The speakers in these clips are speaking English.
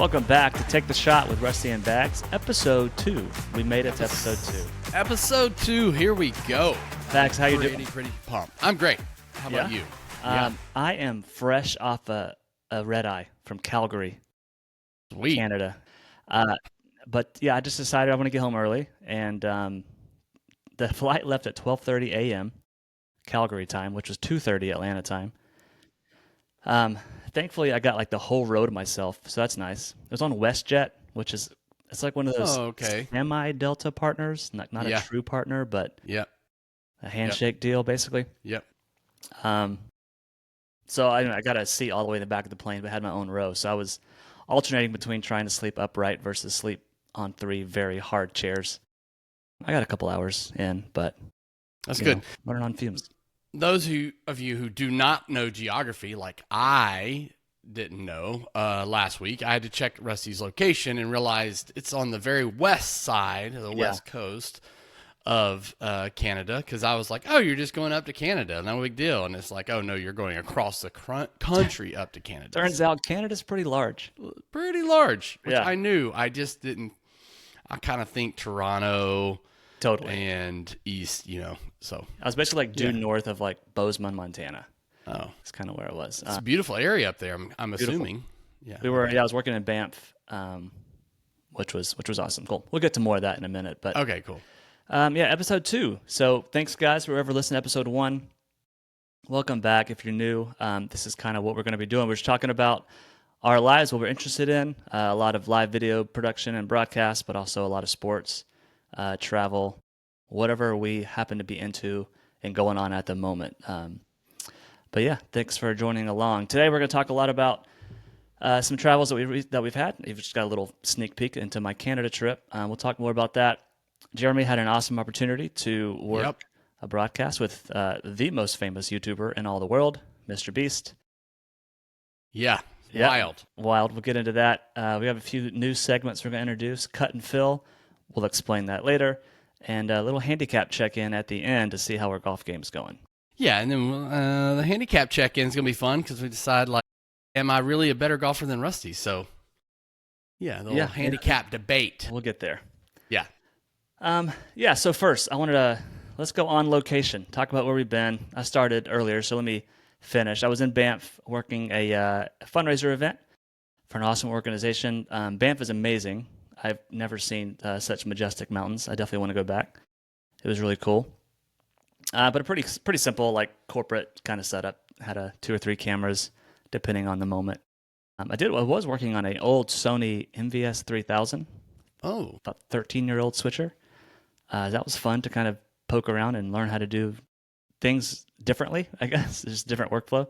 Welcome back to Take the Shot with Rusty and Bags, episode 2. We made it to episode 2. Episode 2, here we go. Bags, how you doing? Pretty pumped. I'm great. How about you? I am fresh off a red eye from Calgary, Sweet. Canada. But yeah, I just decided I want to get home early, and the flight left at 12:30 a.m. Calgary time, which was 2:30 Atlanta time. Thankfully, I got like the whole row to myself, so that's nice. It was on WestJet, which is it's like one of those semi-Delta partners, not a true partner, but a handshake deal basically. Yep. So I got a seat all the way in the back of the plane, but I had my own row, so I was alternating between trying to sleep upright versus sleep on 3 very hard chairs. I got a couple hours in, but that's good. Running on fumes. Those of you who do not know geography, like I didn't know last week, I had to check Rusty's location and realized it's on the very west side of the west coast of Canada, because I was like, oh, you're just going up to Canada, no big deal. And it's like, oh, no, you're going across the country up to Canada. Turns out Canada's pretty large. Pretty large, which I knew. I just didn't. I kind of think Toronto... Totally. And east, so. I was basically like due north of like Bozeman, Montana. Oh. That's kind of where it was. It's a beautiful area up there, I'm assuming. Yeah. I was working in Banff, which was awesome. Cool. We'll get to more of that in a minute. But okay, cool. Episode 2. So thanks, guys, for whoever listened to episode 1. Welcome back. If you're new, this is kind of what we're going to be doing. We're just talking about our lives, what we're interested in, a lot of live video production and broadcast, but also a lot of sports. Travel, whatever we happen to be into and going on at the moment. But yeah, thanks for joining along. Today we're going to talk a lot about some travels that we've had. You've just got a little sneak peek into my Canada trip. We'll talk more about that. Jeremy had an awesome opportunity to work a broadcast with the most famous YouTuber in all the world, MrBeast. Yeah, wild. We'll get into that. We have a few new segments we're going to introduce. Cut and Fill. We'll explain that later. And a little handicap check-in at the end to see how our golf game's going. Yeah, and then the handicap check-in is going to be fun because we decide, like, am I really a better golfer than Rusty? So, the little handicap debate. We'll get there. Yeah. So first, let's go on location. Talk about where we've been. I started earlier, so let me finish. I was in Banff working a fundraiser event for an awesome organization. Banff is amazing. I've never seen such majestic mountains. I definitely want to go back. It was really cool. But a pretty simple, like, corporate kind of setup. Had 2 or 3 cameras, depending on the moment. I was working on an old Sony MVS 3000. Oh. About 13-year-old switcher. That was fun to kind of poke around and learn how to do things differently, I guess. Just different workflow.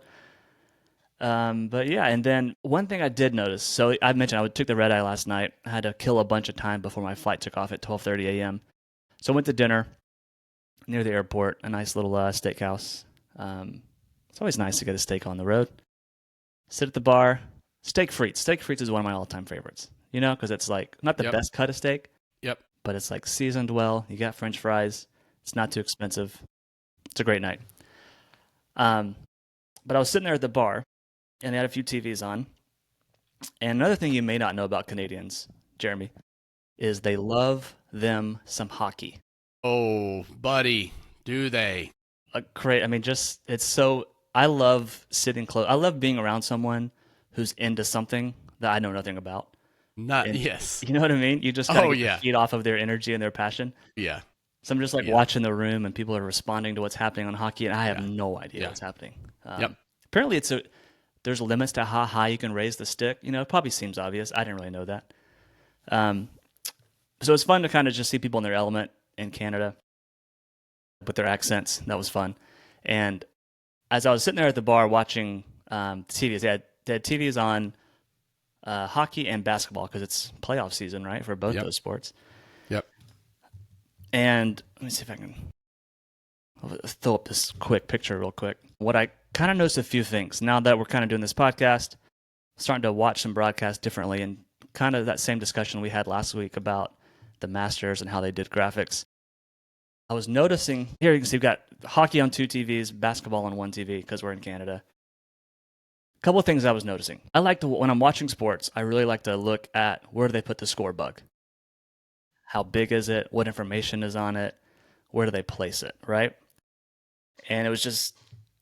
But yeah, and then one thing I did notice, so I mentioned I took the red eye last night. I had to kill a bunch of time before my flight took off at 12:30 a.m. So I went to dinner near the airport, a nice little steakhouse. It's always nice to get a steak on the road. Sit at the bar. Steak frites. Steak frites is one of my all-time favorites, because it's like not the best cut of steak. Yep. But it's like seasoned well. You got French fries. It's not too expensive. It's a great night. But I was sitting there at the bar, and they had a few TVs on. And another thing you may not know about Canadians, Jeremy, is they love them some hockey. Oh, buddy, do they? Great. I mean, I love sitting close. I love being around someone who's into something that I know nothing about. Yes. You know what I mean? You just feed off of their energy and their passion. Yeah. So I'm just watching the room, and people are responding to what's happening on hockey, and I have no idea what's happening. Apparently, there's limits to how high you can raise the stick. It probably seems obvious. I didn't really know that. So it's fun to kind of just see people in their element in Canada with their accents. That was fun. And as I was sitting there at the bar watching TVs, they had TVs on hockey and basketball because it's playoff season, right, for both those sports. Yep. And let me see if I can throw up this quick picture real quick. What I kind of noticed a few things. Now that we're kind of doing this podcast, starting to watch some broadcasts differently, and kind of that same discussion we had last week about the Masters and how they did graphics. I was noticing, here you can see we've got hockey on 2 TVs, basketball on 1 TV because we're in Canada. couple of things I was noticing. I like to, when I'm watching sports, I really like to look at where do they put the score bug? How big is it? What information is on it? Where do they place it, right? And it was just,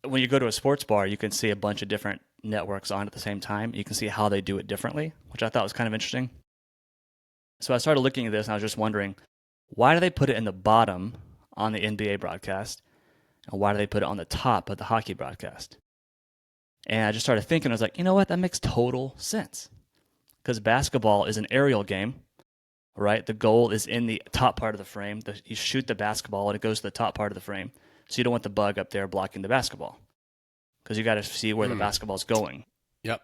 when you go to a sports bar, you can see a bunch of different networks on at the same time. You can see how they do it differently, which I thought was kind of interesting. So I started looking at this and I was just wondering, why do they put it in the bottom on the NBA broadcast? And why do they put it on the top of the hockey broadcast? And I just started thinking, I was like, you know what? That makes total sense. Because basketball is an aerial game, right? The goal is in the top part of the frame. You shoot the basketball and it goes to the top part of the frame. So you don't want the bug up there blocking the basketball. Because you got to see where the basketball's going. Yep.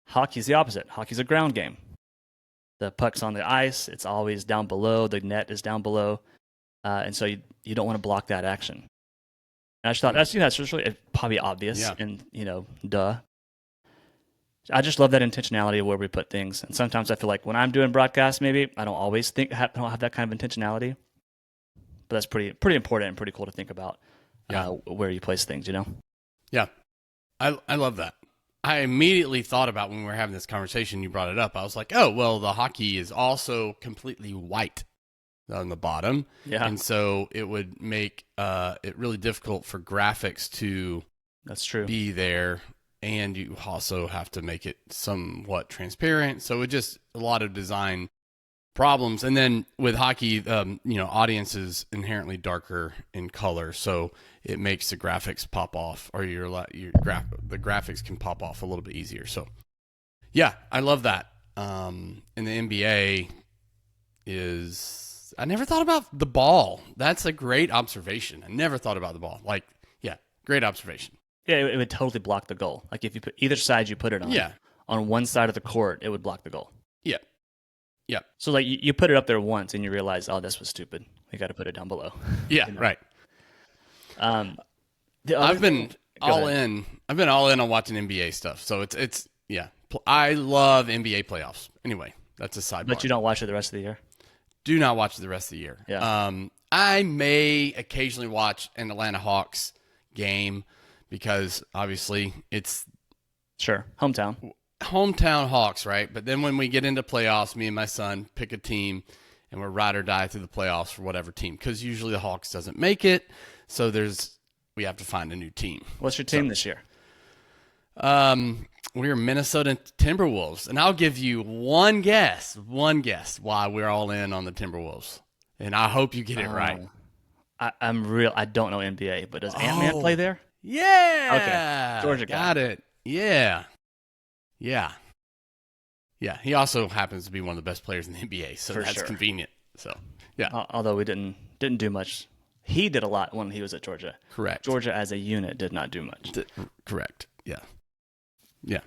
Hockey's the opposite. Hockey's a ground game. The puck's on the ice. It's always down below. The net is down below. And so you don't want to block that action. And I just thought, that's just really probably obvious and, duh. I just love that intentionality of where we put things. And sometimes I feel like when I'm doing broadcasts, maybe I don't always I don't have that kind of intentionality. But that's pretty important and pretty cool to think about where you place things, Yeah. I love that. I immediately thought about when we were having this conversation, you brought it up. I was like, oh, well, the hockey is also completely white on the bottom. Yeah. And so it would make it really difficult for graphics to That's true. be there. And you also have to make it somewhat transparent. So it just a lot of design problems. And then with hockey, audience is inherently darker in color. So it makes the graphics pop off, or the graphics can pop off a little bit easier. So yeah, I love that. And the NBA I never thought about the ball. That's a great observation. I never thought about the ball. Great observation. Yeah, it would totally block the goal. Like if you put either side you put it on, on one side of the court, it would block the goal. Yeah. Yeah. So like you put it up there once and you realize, oh, this was stupid. We got to put it down below. Yeah, right. I've been all in on watching NBA stuff. So it's I love NBA playoffs. Anyway, that's a sidebar. But you don't watch it the rest of the year? Do not watch it the rest of the year. Yeah. I may occasionally watch an Atlanta Hawks game because obviously it's hometown Hawks, right? But then when we get into playoffs, me and my son pick a team and we're ride or die through the playoffs for whatever team, because usually the Hawks doesn't make it. So we have to find a new team. What's your team this year? We're Minnesota Timberwolves, and I'll give you one guess why we're all in on the Timberwolves, and I hope you get it right. I don't know NBA, but does Ant-Man play there? Yeah. Okay. Georgia got it. Yeah. He also happens to be one of the best players in the NBA, so that's convenient. So yeah. Although we didn't do much. He did a lot when he was at Georgia. Correct. Georgia as a unit did not do much. Correct. Yeah. Yeah.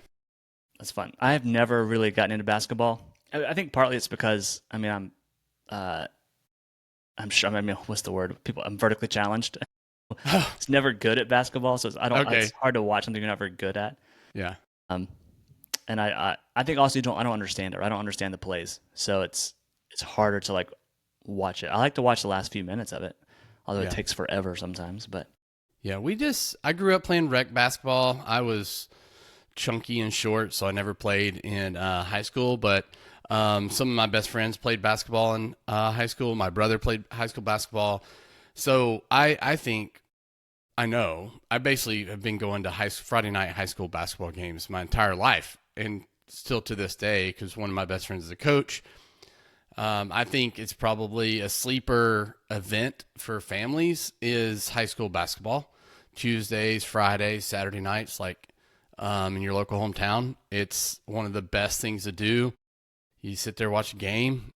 That's fun. I have never really gotten into basketball. I think partly it's because I'm sure. What's the word? I'm vertically challenged. It's never good at basketball, so it's hard to watch something you're not very good at. Yeah. And I think also I don't understand it. Or I don't understand the plays, so it's harder to like watch it. I like to watch the last few minutes of it, although it takes forever sometimes. But yeah, I grew up playing rec basketball. I was chunky and short, so I never played in high school. But some of my best friends played basketball in high school. My brother played high school basketball. So I think I know. I basically have been going to Friday night high school basketball games my entire life, and still to this day, because one of my best friends is a coach. I think it's probably a sleeper event for families is high school basketball. Tuesdays, Fridays, Saturday nights, like in your local hometown. It's one of the best things to do. You sit there, watch a game.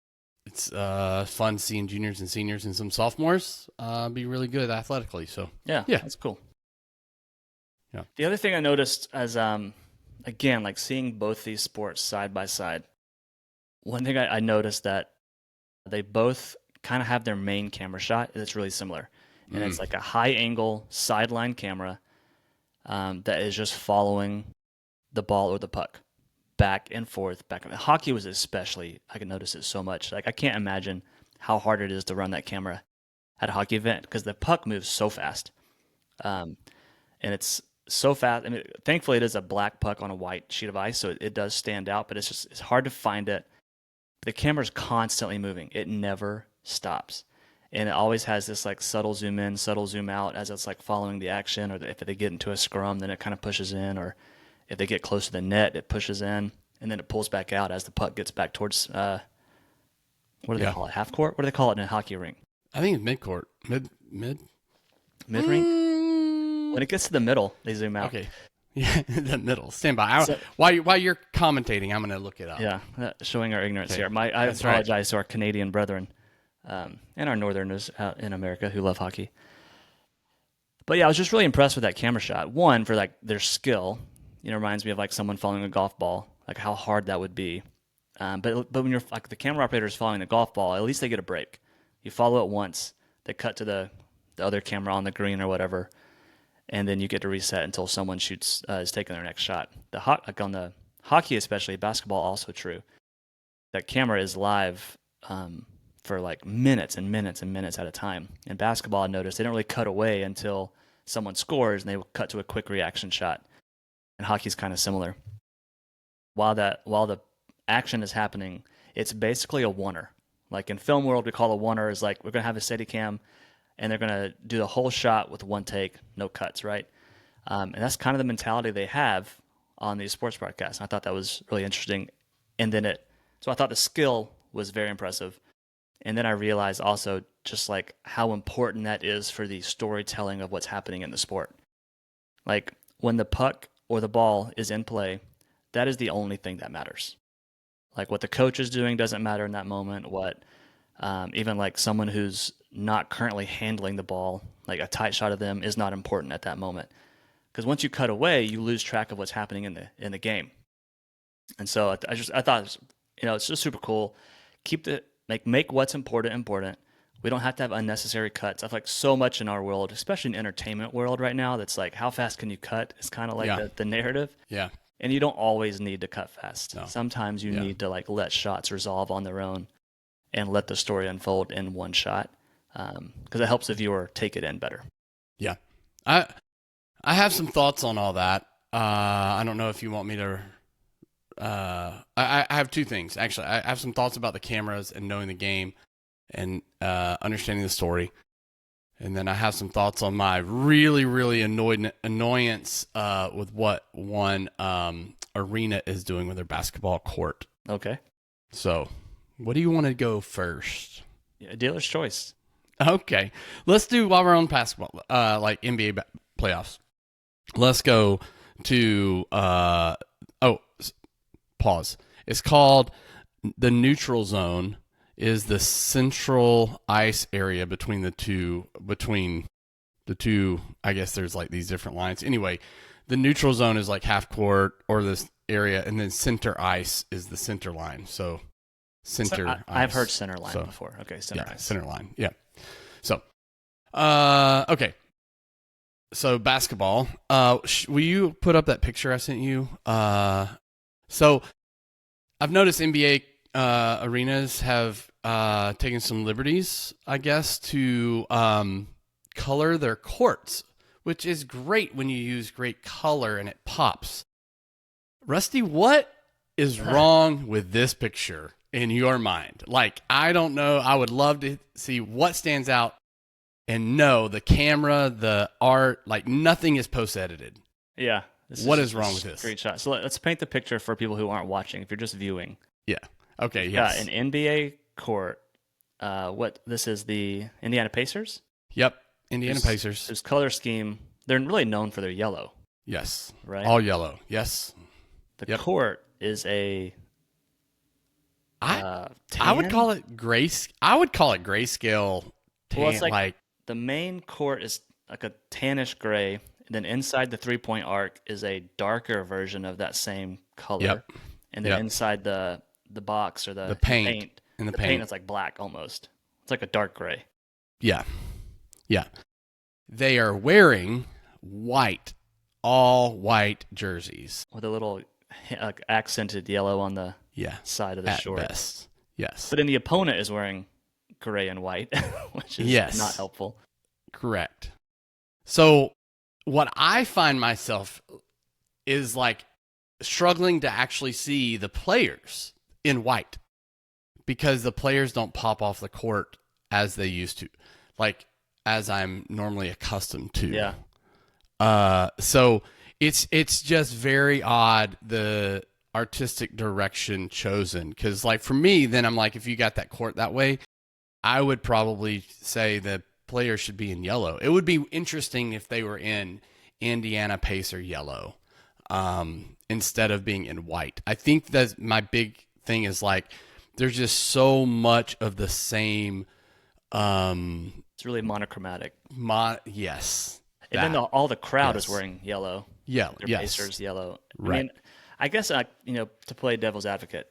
It's fun seeing juniors and seniors and some sophomores be really good athletically. So yeah, that's cool. Yeah. The other thing I noticed as again, like seeing both these sports side by side, one thing I noticed that they both kind of have their main camera shot that's really similar, and it's like a high angle sideline camera that is just following the ball or the puck back and forth, back. Hockey was especially, I can notice it so much. Like I can't imagine how hard it is to run that camera at a hockey event because the puck moves so fast, and it's so fast. I mean, thankfully it is a black puck on a white sheet of ice, so it does stand out, but it's hard to find it. The camera's constantly moving. It never stops. And it always has this like subtle zoom in, subtle zoom out as it's like following the action, or if they get into a scrum, then it kind of pushes in, or if they get close to the net, it pushes in, and then it pulls back out as the puck gets back towards, what do they call it? Half court? What do they call it in a hockey rink? I think it's mid-court. Mid-rink? When it gets to the middle, they zoom out. Okay. Yeah, the middle. Stand by. While you're commentating, I'm going to look it up. Yeah, showing our ignorance here. I apologize to our Canadian brethren and our northerners out in America who love hockey. But yeah, I was just really impressed with that camera shot. One, for like their skill. Reminds me of like someone following a golf ball, like how hard that would be. But when you're like the camera operator is following the golf ball, at least they get a break. You follow it once, they cut to the other camera on the green or whatever, and then you get to reset until someone is taking their next shot. Like on the hockey, especially basketball, also true. That camera is live for like minutes and minutes and minutes at a time. In basketball, I noticed they don't really cut away until someone scores, and they will cut to a quick reaction shot. And hockey's kind of similar. While the action is happening, it's basically a oneer. Like in film world, we call a oneer is like we're gonna have a steady cam, and they're gonna do the whole shot with one take, no cuts, right? And that's kind of the mentality they have on these sports broadcasts. And I thought that was really interesting. And then so I thought the skill was very impressive. And then I realized also just like how important that is for the storytelling of what's happening in the sport. Like when the puck or the ball is in play, that is the only thing that matters. Like what the coach is doing doesn't matter in that moment. What even like someone who's not currently handling the ball, like a tight shot of them is not important at that moment. Because once you cut away, you lose track of what's happening in the game. And so I thought it's just super cool. Make what's important. We don't have to have unnecessary cuts. I feel like so much in our world, especially in the entertainment world right now, that's like how fast can you cut? It's kind of like the narrative. Yeah. And you don't always need to cut fast. No. Sometimes you need to like let shots resolve on their own and let the story unfold in one shot, because it helps the viewer take it in better. Yeah, I have some thoughts on all that. I don't know if you want me to. I have two things actually. I have some thoughts about the cameras and knowing the game and understanding the story, and then I have some thoughts on my really annoyance with what one arena is doing with their basketball court. Okay. So, what do you want to go first? Yeah, dealer's choice. Okay. Let's do, while we're on basketball, like NBA playoffs. Let's go to, pause. It's called the neutral zone, is the central ice area between the two, I guess there's like these different lines. Anyway, the neutral zone is like half court or this area, and then center ice is the center line. So center ice. I've heard center line before. Okay, center ice. Center line. Yeah. So, okay. So basketball. Will you put up that picture I sent you? So I've noticed NBA arenas have taken some liberties, I guess, to color their courts, which is great when you use great color and it pops. Rusty, what is wrong with this picture in your mind? Like, I don't know. I would love to see what stands out. And no, the camera, the art, like nothing is post-edited. Yeah. What is wrong with this? Great shot. So let's paint the picture for people who aren't watching. If you're just viewing. Yeah. Okay. Yes. Yeah. An NBA court. This is the Indiana Pacers? Yep. Indiana Pacers. Whose color scheme, they're really known for their yellow. Yes. Right? All yellow. Yes. The court is a I would call it I would call it grayscale tan. Well, it's like the main court is like a tannish gray, and then inside the three-point arc is a darker version of that same color. Yep. And then inside the box or the paint. And the paint is like black almost. It's like a dark gray. Yeah. Yeah. They are wearing white, all white jerseys. With a little accented yellow on the side of the short. Best. Yes. But then the opponent is wearing gray and white, which is not helpful. Correct. So what I find myself is like struggling to actually see the players in white because the players don't pop off the court as they used to, like as I'm normally accustomed to. Yeah. So it's just very odd, the artistic direction chosen. Because like for me, then I'm like, if you got that court that way, I would probably say the players should be in yellow. It would be interesting if they were in Indiana Pacer yellow, instead of being in white. I think that my big thing is like, there's just so much of the same. It's really monochromatic. Yes. And then all the crowd Yes. is wearing yellow. Yeah. Their Yes. Pacers yellow. Right. I mean, I guess to play devil's advocate,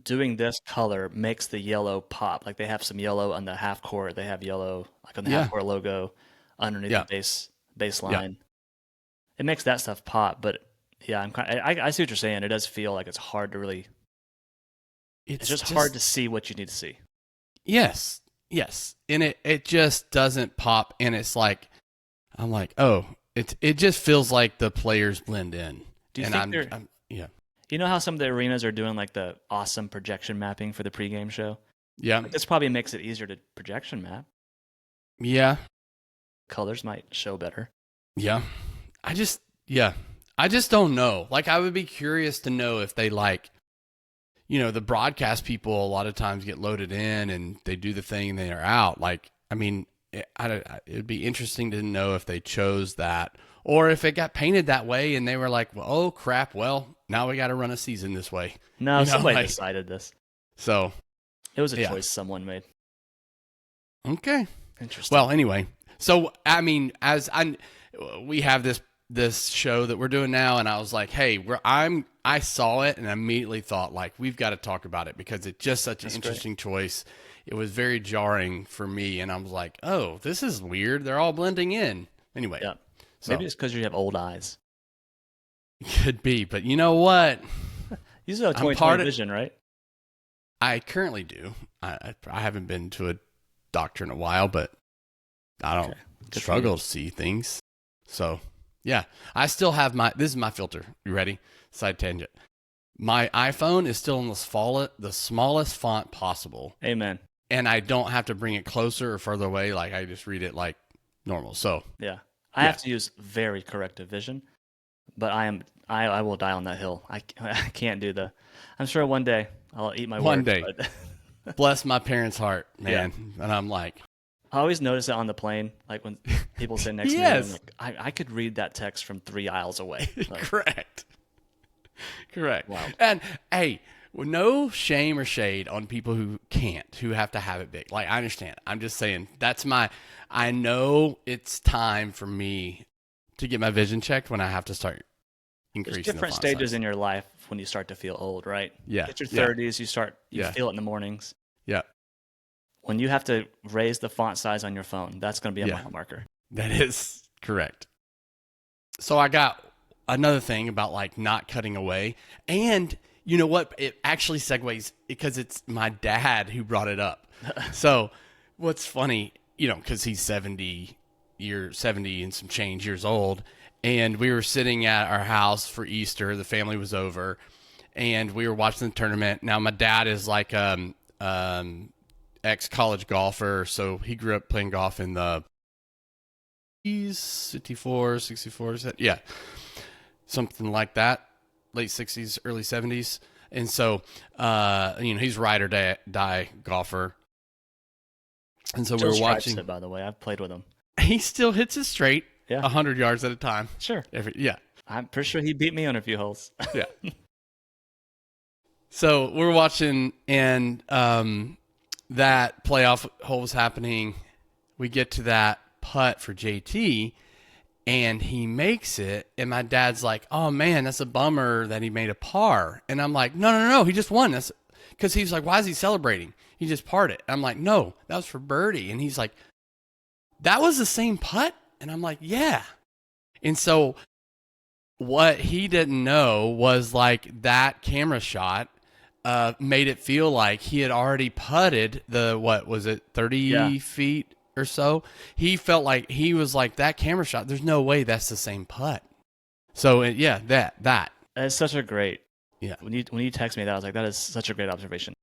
doing this color makes the yellow pop. Like they have some yellow on the half court. They have yellow like on the half court logo underneath Yeah. the baseline. It makes that stuff pop. But yeah, I see what you're saying. It does feel like it's hard to really. It's just hard to see what you need to see. Yes. Yes. And it just doesn't pop. And it's like, I'm like, oh, it just feels like the players blend in. Do you and think yeah. You know how some of the arenas are doing like the awesome projection mapping for the pregame show? Yeah. Like this probably makes it easier to projection map. Yeah. Colors might show better. Yeah. I just don't know. Like, I would be curious to know if they like, the broadcast people a lot of times get loaded in and they do the thing and they are out. Like, I mean, it'd be interesting to know if they chose that or if it got painted that way and they were like, well, oh crap. Well, now we got to run a season this way. No, somebody decided this. So it was a choice someone made. Okay. Interesting. Well, anyway, so I mean, we have this show that we're doing now, and I was like, hey, I saw it and immediately thought like, we've got to talk about it because it's just such an interesting choice. It was very jarring for me, and I was like, oh, this is weird. They're all blending in. Anyway. Yeah. Maybe it's because you have old eyes. Could be, but you know what? You still have 20/20 vision, right? I currently do. I haven't been to a doctor in a while, but I don't struggle to see things. So, yeah. I still have this is my filter. You ready? Side tangent. My iPhone is still in the smallest font possible. Amen. And I don't have to bring it closer or further away. Like, I just read it like normal. So, yeah. I have to use very corrective vision, but I will die on that hill. I can't do I'm sure one day I'll eat my words. One day. But bless my parents' heart, man. Yeah. And I'm like, I always notice it on the plane, like when people sit next to me. I'm like, I could read that text from 3 aisles away. Like, Correct. Wow. And hey, no shame or shade on people who have to have it big. Like, I understand. I'm just saying I know it's time for me to get my vision checked when I have to start increasing. There's different stages in your life when you start to feel old, right? Yeah. At your 30s, you feel it in the mornings. Yeah. When you have to raise the font size on your phone, that's going to be a mile marker. That is correct. So I got another thing about like not cutting away. And you know what? It actually segues because it's my dad who brought it up. So what's funny, because he's 70 and some change years old. And we were sitting at our house for Easter. The family was over, and we were watching the tournament. Now, my dad is like ex-college golfer, so he grew up playing golf in the 54, 64, yeah, something like that, late 60s, early 70s. And so, he's ride or die golfer. And so we were watching. It, by the way, I've played with him. He still hits it straight. Yeah. 100 yards at a time. Sure. Yeah. I'm pretty sure he beat me on a few holes. Yeah. So we're watching, and that playoff hole was happening. We get to that putt for JT, and he makes it. And my dad's like, oh, man, that's a bummer that he made a par. And I'm like, no. He just won. That's because he's like, why is he celebrating? He just parred it. And I'm like, no, that was for birdie. And he's like, that was the same putt? And I'm like, yeah. And so what he didn't know was like that camera shot made it feel like he had already putted 30 feet or so, he felt like he was like, that camera shot, there's no way that's the same putt. So yeah, that. It's such a great. Yeah. When you text me that, I was like, that is such a great observation.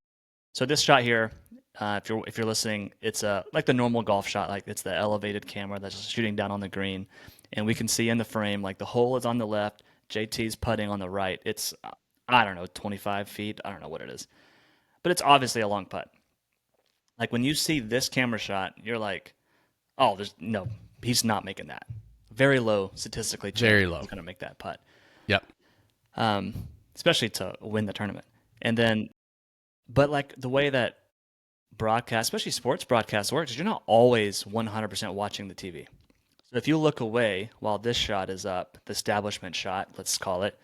So this shot here, if you're listening, it's like the normal golf shot, like it's the elevated camera that's just shooting down on the green, and we can see in the frame like the hole is on the left, JT's putting on the right. It's I don't know, 25 feet. I don't know what it is, but it's obviously a long putt. Like when you see this camera shot, you're like, oh, there's no, he's not making that. Very low statistically. Very low. He's gonna make that putt. Yep. Especially to win the tournament. And then, but like the way that broadcast, especially sports broadcast works, is you're not always 100% watching the TV. So if you look away while this shot is up, the establishment shot, let's call it,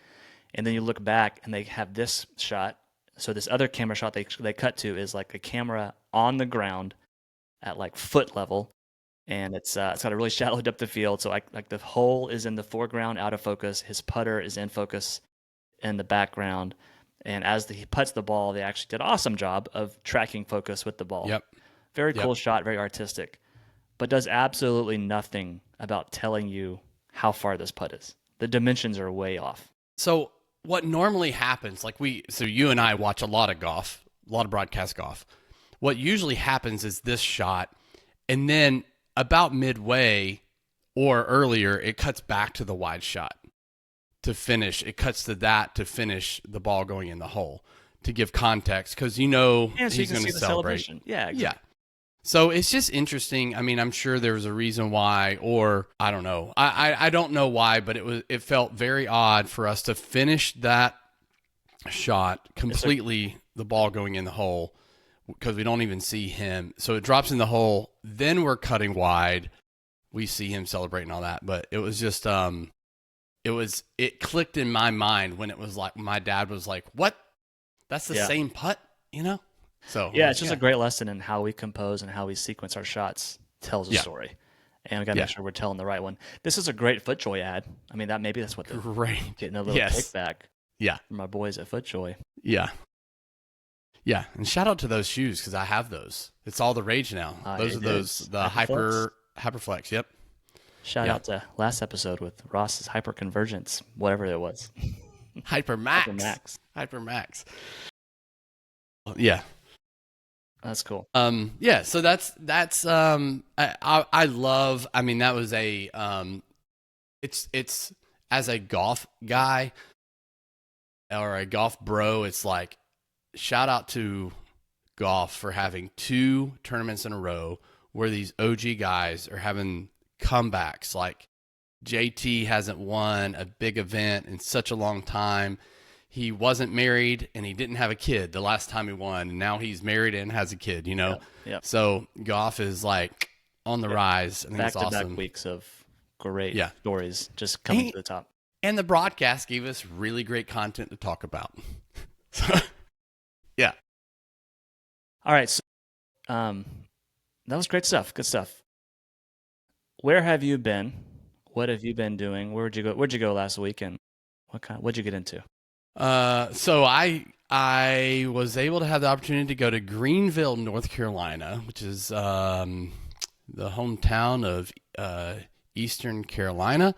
and then you look back and they have this shot. So this other camera shot they cut to is like a camera on the ground at like foot level, and it's got a really shallow depth of field. So like the hole is in the foreground, out of focus. His putter is in focus in the background, and as he putts the ball, they actually did an awesome job of tracking focus with the ball. Yep. Very cool shot, very artistic, but does absolutely nothing about telling you how far this putt is. The dimensions are way off. So what normally happens, so you and I watch a lot of golf, a lot of broadcast golf. What usually happens is this shot, and then about midway or earlier, it cuts back to the wide shot to finish. It cuts to that to finish the ball going in the hole to give context, because so he's going to celebrate. Yeah, exactly. Yeah. So it's just interesting. I mean, I'm sure there was a reason why, or I don't know. I don't know why, but it felt very odd for us to finish that shot completely, the ball going in the hole, because we don't even see him. So it drops in the hole, then we're cutting wide. We see him celebrating all that, but it was just it clicked in my mind when it was like my dad was like, "What? That's the same putt?" So yeah, it's just a great lesson in how we compose and how we sequence our shots tells a story, and we got to make sure we're telling the right one. This is a great FootJoy ad. I mean, maybe that's what they're getting a little kickback. Yeah, from my boys at FootJoy. Yeah, yeah, and shout out to those shoes because I have those. It's all the rage now. Those are the Hyperflex. Yep. Shout out to last episode with Ross's Hyperconvergence, whatever it was. Hypermax. Yeah. That's cool. Yeah, so that's I love, I mean, that was it's as a golf guy or a golf bro, it's like shout out to golf for having 2 tournaments in a row where these OG guys are having comebacks. Like JT hasn't won a big event in such a long time. He wasn't married and he didn't have a kid the last time he won. And now he's married and has a kid, Yep. So golf is like on the rise. I think it's awesome. Back-to-back weeks of great stories just coming to the top. And the broadcast gave us really great content to talk about. So, yeah. All right. So, that was great stuff. Good stuff. Where have you been? What have you been doing? Where'd you go last week? And what'd you get into? So I was able to have the opportunity to go to Greenville, North Carolina, which is the hometown of Eastern Carolina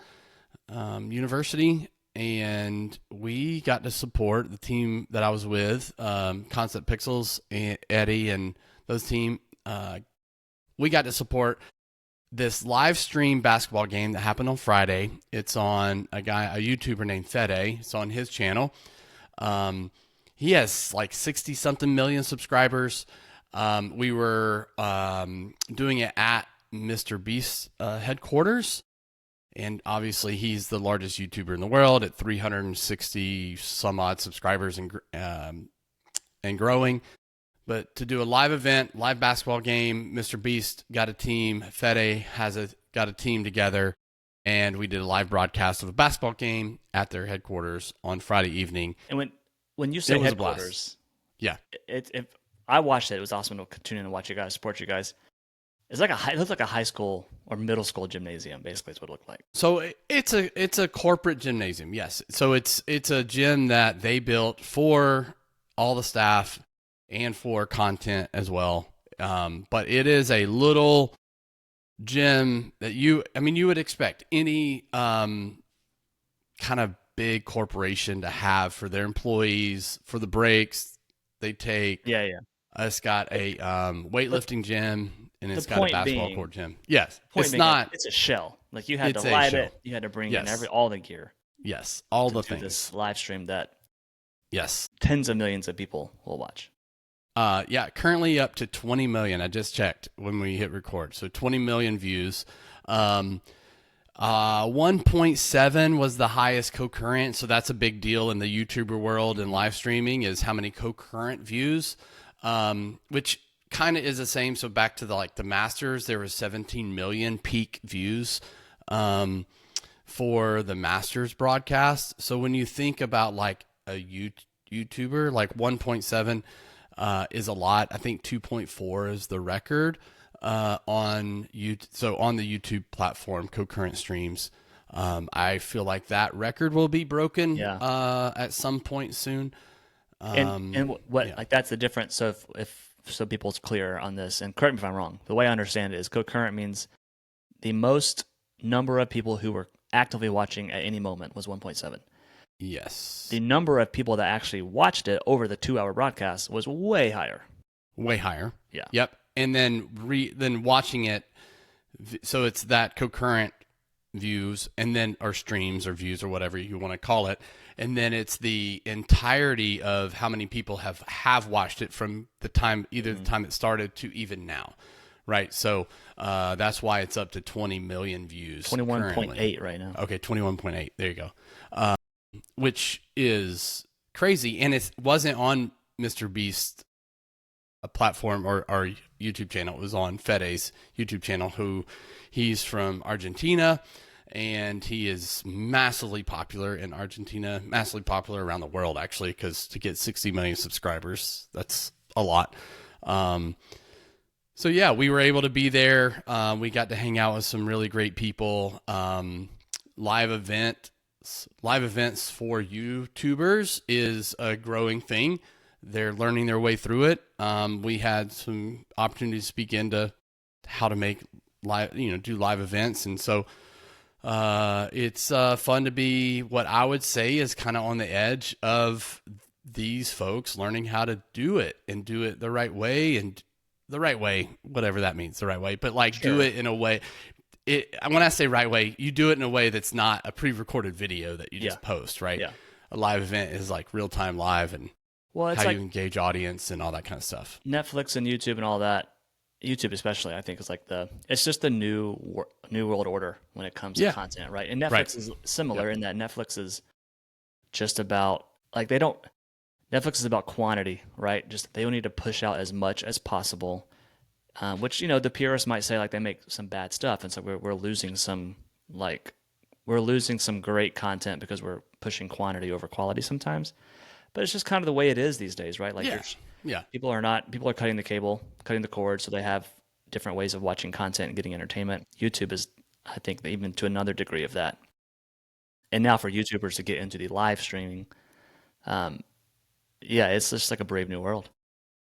University, and we got to support the team that I was with, Concept Pixels, and Eddie, and those team. We got to support this live stream basketball game that happened on Friday. It's on a YouTuber named Fede. It's on his channel. He has like 60 something million subscribers. We were doing it at MrBeast headquarters. And obviously he's the largest YouTuber in the world at 360 some odd subscribers and growing. But to do a live event, live basketball game, MrBeast got a team. Fede got a team together, and we did a live broadcast of a basketball game at their headquarters on Friday evening. And when you say headquarters, if I watched it, it was awesome to tune in and watch you guys, support you guys. It looked like a high school or middle school gymnasium. Basically, is what it looked like. So it's a corporate gymnasium, yes. So it's a gym that they built for all the staff and for content as well. But it is a little gym that you would expect any kind of big corporation to have for their employees for the breaks they take. Yeah. It's got a But weightlifting gym and the it's got a point basketball being, court gym. Yes, point it's being, not. it's a shell. Like you had to It's a light shell. it. You had to bring in Yes. all the gear Yes, all to the do things. this live stream that Yes. tens of millions of people will watch. Yeah, currently up to 20 million. I just checked when we hit record. So 20 million views. 1.7 was the highest concurrent. So that's a big deal in the YouTuber world and live streaming is how many concurrent views, which kind of is the same. So back to the Masters, there was 17 million peak views, for the Masters broadcast. So when you think about like a YouTuber, like 1.7, is a lot. I think 2.4 is the record on YouTube. So on the YouTube platform, concurrent streams. I feel like that record will be broken at some point soon. And what like that's the difference. So if so people's clear on this, and correct me if I'm wrong, the way I understand it is concurrent means the most number of people who were actively watching at any moment was 1.7. Yes. The number of people that actually watched it over the 2-hour broadcast was way higher. Way higher. Yeah. Yep. And then then watching it, so it's that concurrent views and then or streams or views or whatever you want to call it, and then it's the entirety of how many people have watched it from the time either the time it started to even now, right? So that's why it's up to 20 million views. 21.8 right now. Okay, 21.8. There you go. Which is crazy, and it wasn't on MrBeast a platform or our YouTube channel. It was on Fede's YouTube channel, who he's from Argentina, and he is massively popular in Argentina, massively popular around the world, actually, because to get 60 million subscribers, that's a lot. So yeah, we were able to be there. We got to hang out with some really great people. Live events for YouTubers is a growing thing. They're learning their way through it. We had some opportunities to speak into how to make do live events. And so it's fun to be what I would say is kind of on the edge of these folks learning how to do it and do it the right way, whatever that means, the right way, but do it in a way. When I say right way, you do it in a way that's not a pre-recorded video that you just post, right? Yeah. A live event is like real-time live and it's how you engage audience and all that kind of stuff. Netflix and YouTube and all that, YouTube especially, I think is it's just the new world order when it comes to content, right? And Netflix is similar in that Netflix is just about Netflix is about quantity, right? Just they don't need to push out as much as possible. Which the purists might say they make some bad stuff, and so we're losing some great content because we're pushing quantity over quality sometimes. But it's just kind of the way it is these days, right? People are cutting the cable, cutting the cord, so they have different ways of watching content and getting entertainment. YouTube is, I think, even to another degree of that. And now for YouTubers to get into the live streaming, it's just like a brave new world.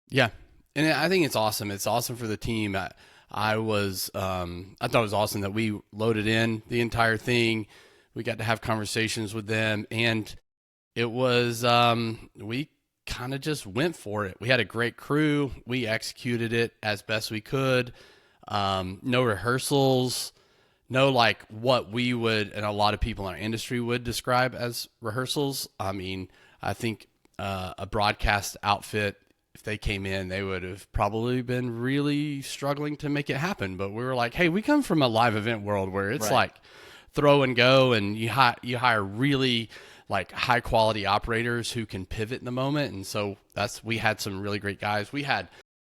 Yeah. And I think it's awesome. It's awesome for the team. I thought it was awesome that we loaded in the entire thing. We got to have conversations with them, and it was we kind of just went for it. We had a great crew. We executed it as best we could. No rehearsals, no what we would and a lot of people in our industry would describe as rehearsals. I mean, I think a broadcast outfit, if they came in, they would have probably been really struggling to make it happen. But we were like, hey, we come from a live event world where it's throw and go, and you hire really high quality operators who can pivot in the moment. And so we had some really great guys. We had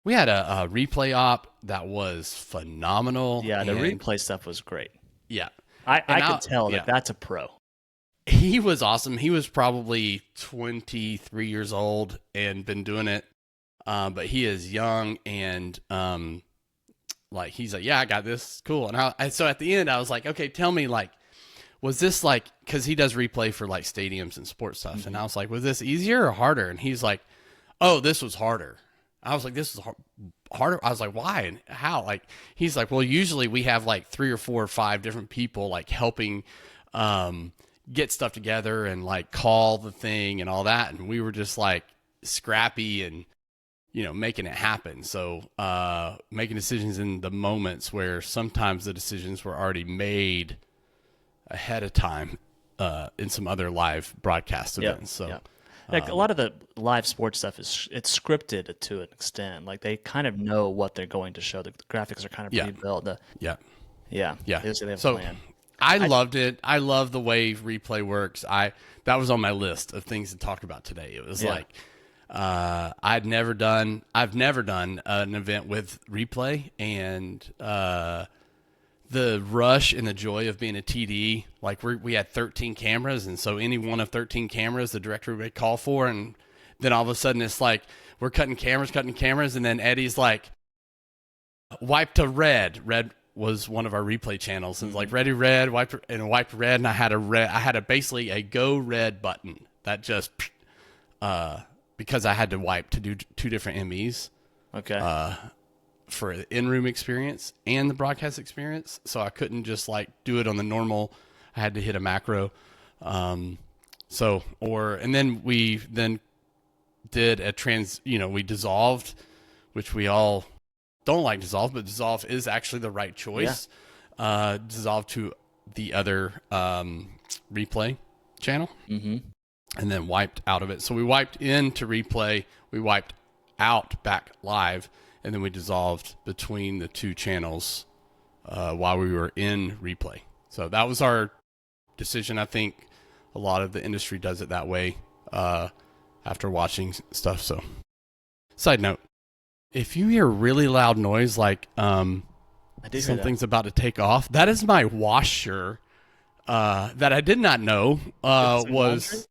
a replay op that was phenomenal. Yeah, the replay stuff was great. Yeah. I could tell that's a pro. He was awesome. He was probably 23 years old and been doing it. But he is young, and he's like, yeah, I got this. Cool. And so at the end, I was like, okay, tell me, was this because he does replay for stadiums and sports stuff. Mm-hmm. And I was like, was this easier or harder? And he's like, oh, this was harder. I was like, this is harder. I was like, why and how? Like, he's like, well, usually we have like 3 or 4 or 5 different people like helping get stuff together and like call the thing and all that. And we were just like scrappy and, making it happen. So making decisions in the moments where sometimes the decisions were already made ahead of time in some other live broadcast events. So. Yeah. Like a lot of the live sports stuff it's scripted to an extent. Like they kind of know what they're going to show. The graphics are kind of pre-built. Yeah. They have a plan. I loved it. I love the way replay works. That was on my list of things to talk about today. It was like I've never done an event with replay, and the rush and the joy of being a TD, like we had 13 cameras, and so any one of 13 cameras the director would call for, and then all of a sudden it's like we're cutting cameras, and then Eddie's like, wipe to red. Red was one of our replay channels, and it's like ready red, wiped red, and I had basically a go red button that just because I had to wipe to do 2 different MEs. Okay. For the in-room experience and the broadcast experience. So I couldn't just like do it on the normal. I had to hit a macro. And then we did we dissolved, which we all don't like dissolve, but dissolve is actually the right choice. Yeah. Dissolve to the other replay channel, and then wiped out of it. So we wiped into replay, we wiped out back live, and then we dissolved between the 2 channels while we were in replay. So that was our decision. I think a lot of the industry does it that way after watching stuff. So, side note, if you hear really loud noise like something's about to take off, that is my washer that I did not know was...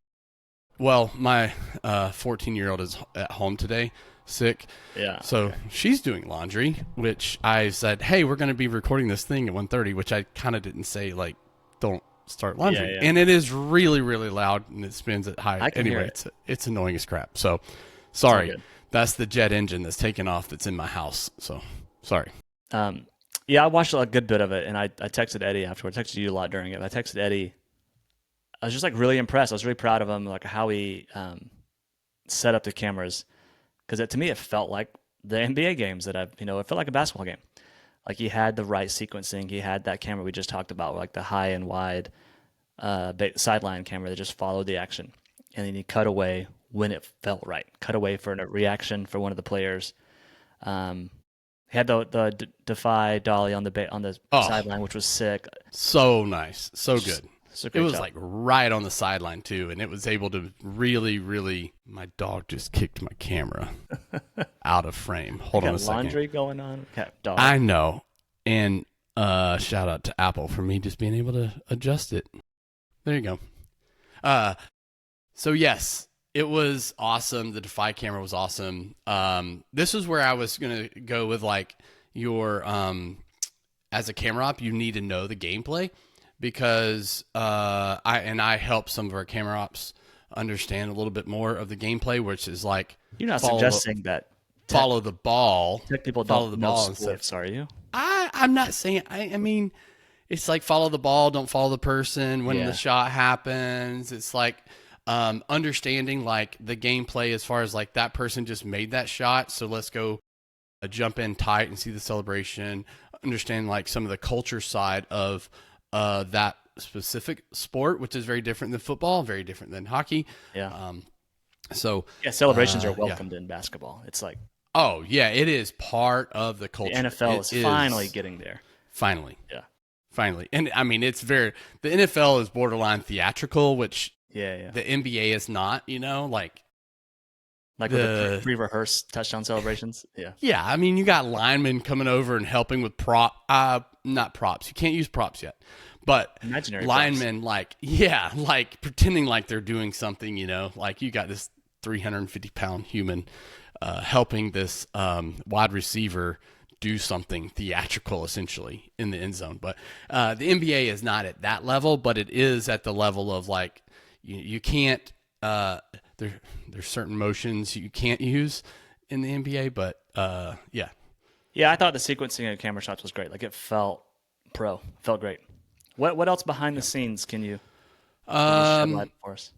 Well, my 14-year-old is at home today, sick. Yeah. So she's doing laundry, which I said, hey, we're going to be recording this thing at 1:30, which I kind of didn't say, like, don't start laundry. Yeah. And it is really, really loud, and it spins at high. Anyway, it's annoying as crap. So, sorry. That's the jet engine that's taken off that's in my house. So, sorry. I watched a good bit of it, and I texted Eddie afterwards. I texted you a lot during it. I texted Eddie. I was just like really impressed. I was really proud of him, like how he set up the cameras, because to me it felt like the NBA games that it felt like a basketball game. Like he had the right sequencing. He had that camera we just talked about, like the high and wide sideline camera that just followed the action, and then he cut away when it felt right. Cut away for a reaction for one of the players. He had the defy dolly on the sideline, which was sick. So nice, so good. It was like right on the sideline too, and it was able to really, really. My dog just kicked my camera out of frame. Hold on a second. Laundry going on. Dog. I know, and shout out to Apple for me just being able to adjust it. There you go. So yes, it was awesome. The Defy camera was awesome. This is where I was gonna go with like your as a camera op, you need to know the gameplay. Because I help some of our camera ops understand a little bit more of the gameplay, which is like you're not suggesting that follow the ball. Tech people don't know sports, are you? I'm not saying. I mean, it's like follow the ball, don't follow the person when the shot happens. It's like understanding like the gameplay as far as like that person just made that shot, so let's go jump in tight and see the celebration. Understand like some of the culture side of that specific sport, which is very different than football, very different than hockey. Yeah. Celebrations are welcomed in basketball. It's like, oh yeah, it is part of the culture. The NFL is finally getting there. Finally. Yeah. Finally. And I mean, the NFL is borderline theatrical, which the NBA is not, like with the pre-rehearsed touchdown celebrations. Yeah. Yeah. I mean, you got linemen coming over and helping with not props. You can't use props yet, but imaginary linemen, props. like pretending like they're doing something, like you got this 350-pound human helping this wide receiver do something theatrical, essentially, in the end zone. But the NBA is not at that level, but it is at the level of like you can't. There's certain motions you can't use in the NBA, but yeah. Yeah, I thought the sequencing of camera shots was great. Like it felt pro, felt great. What else behind the scenes can you shed light for us?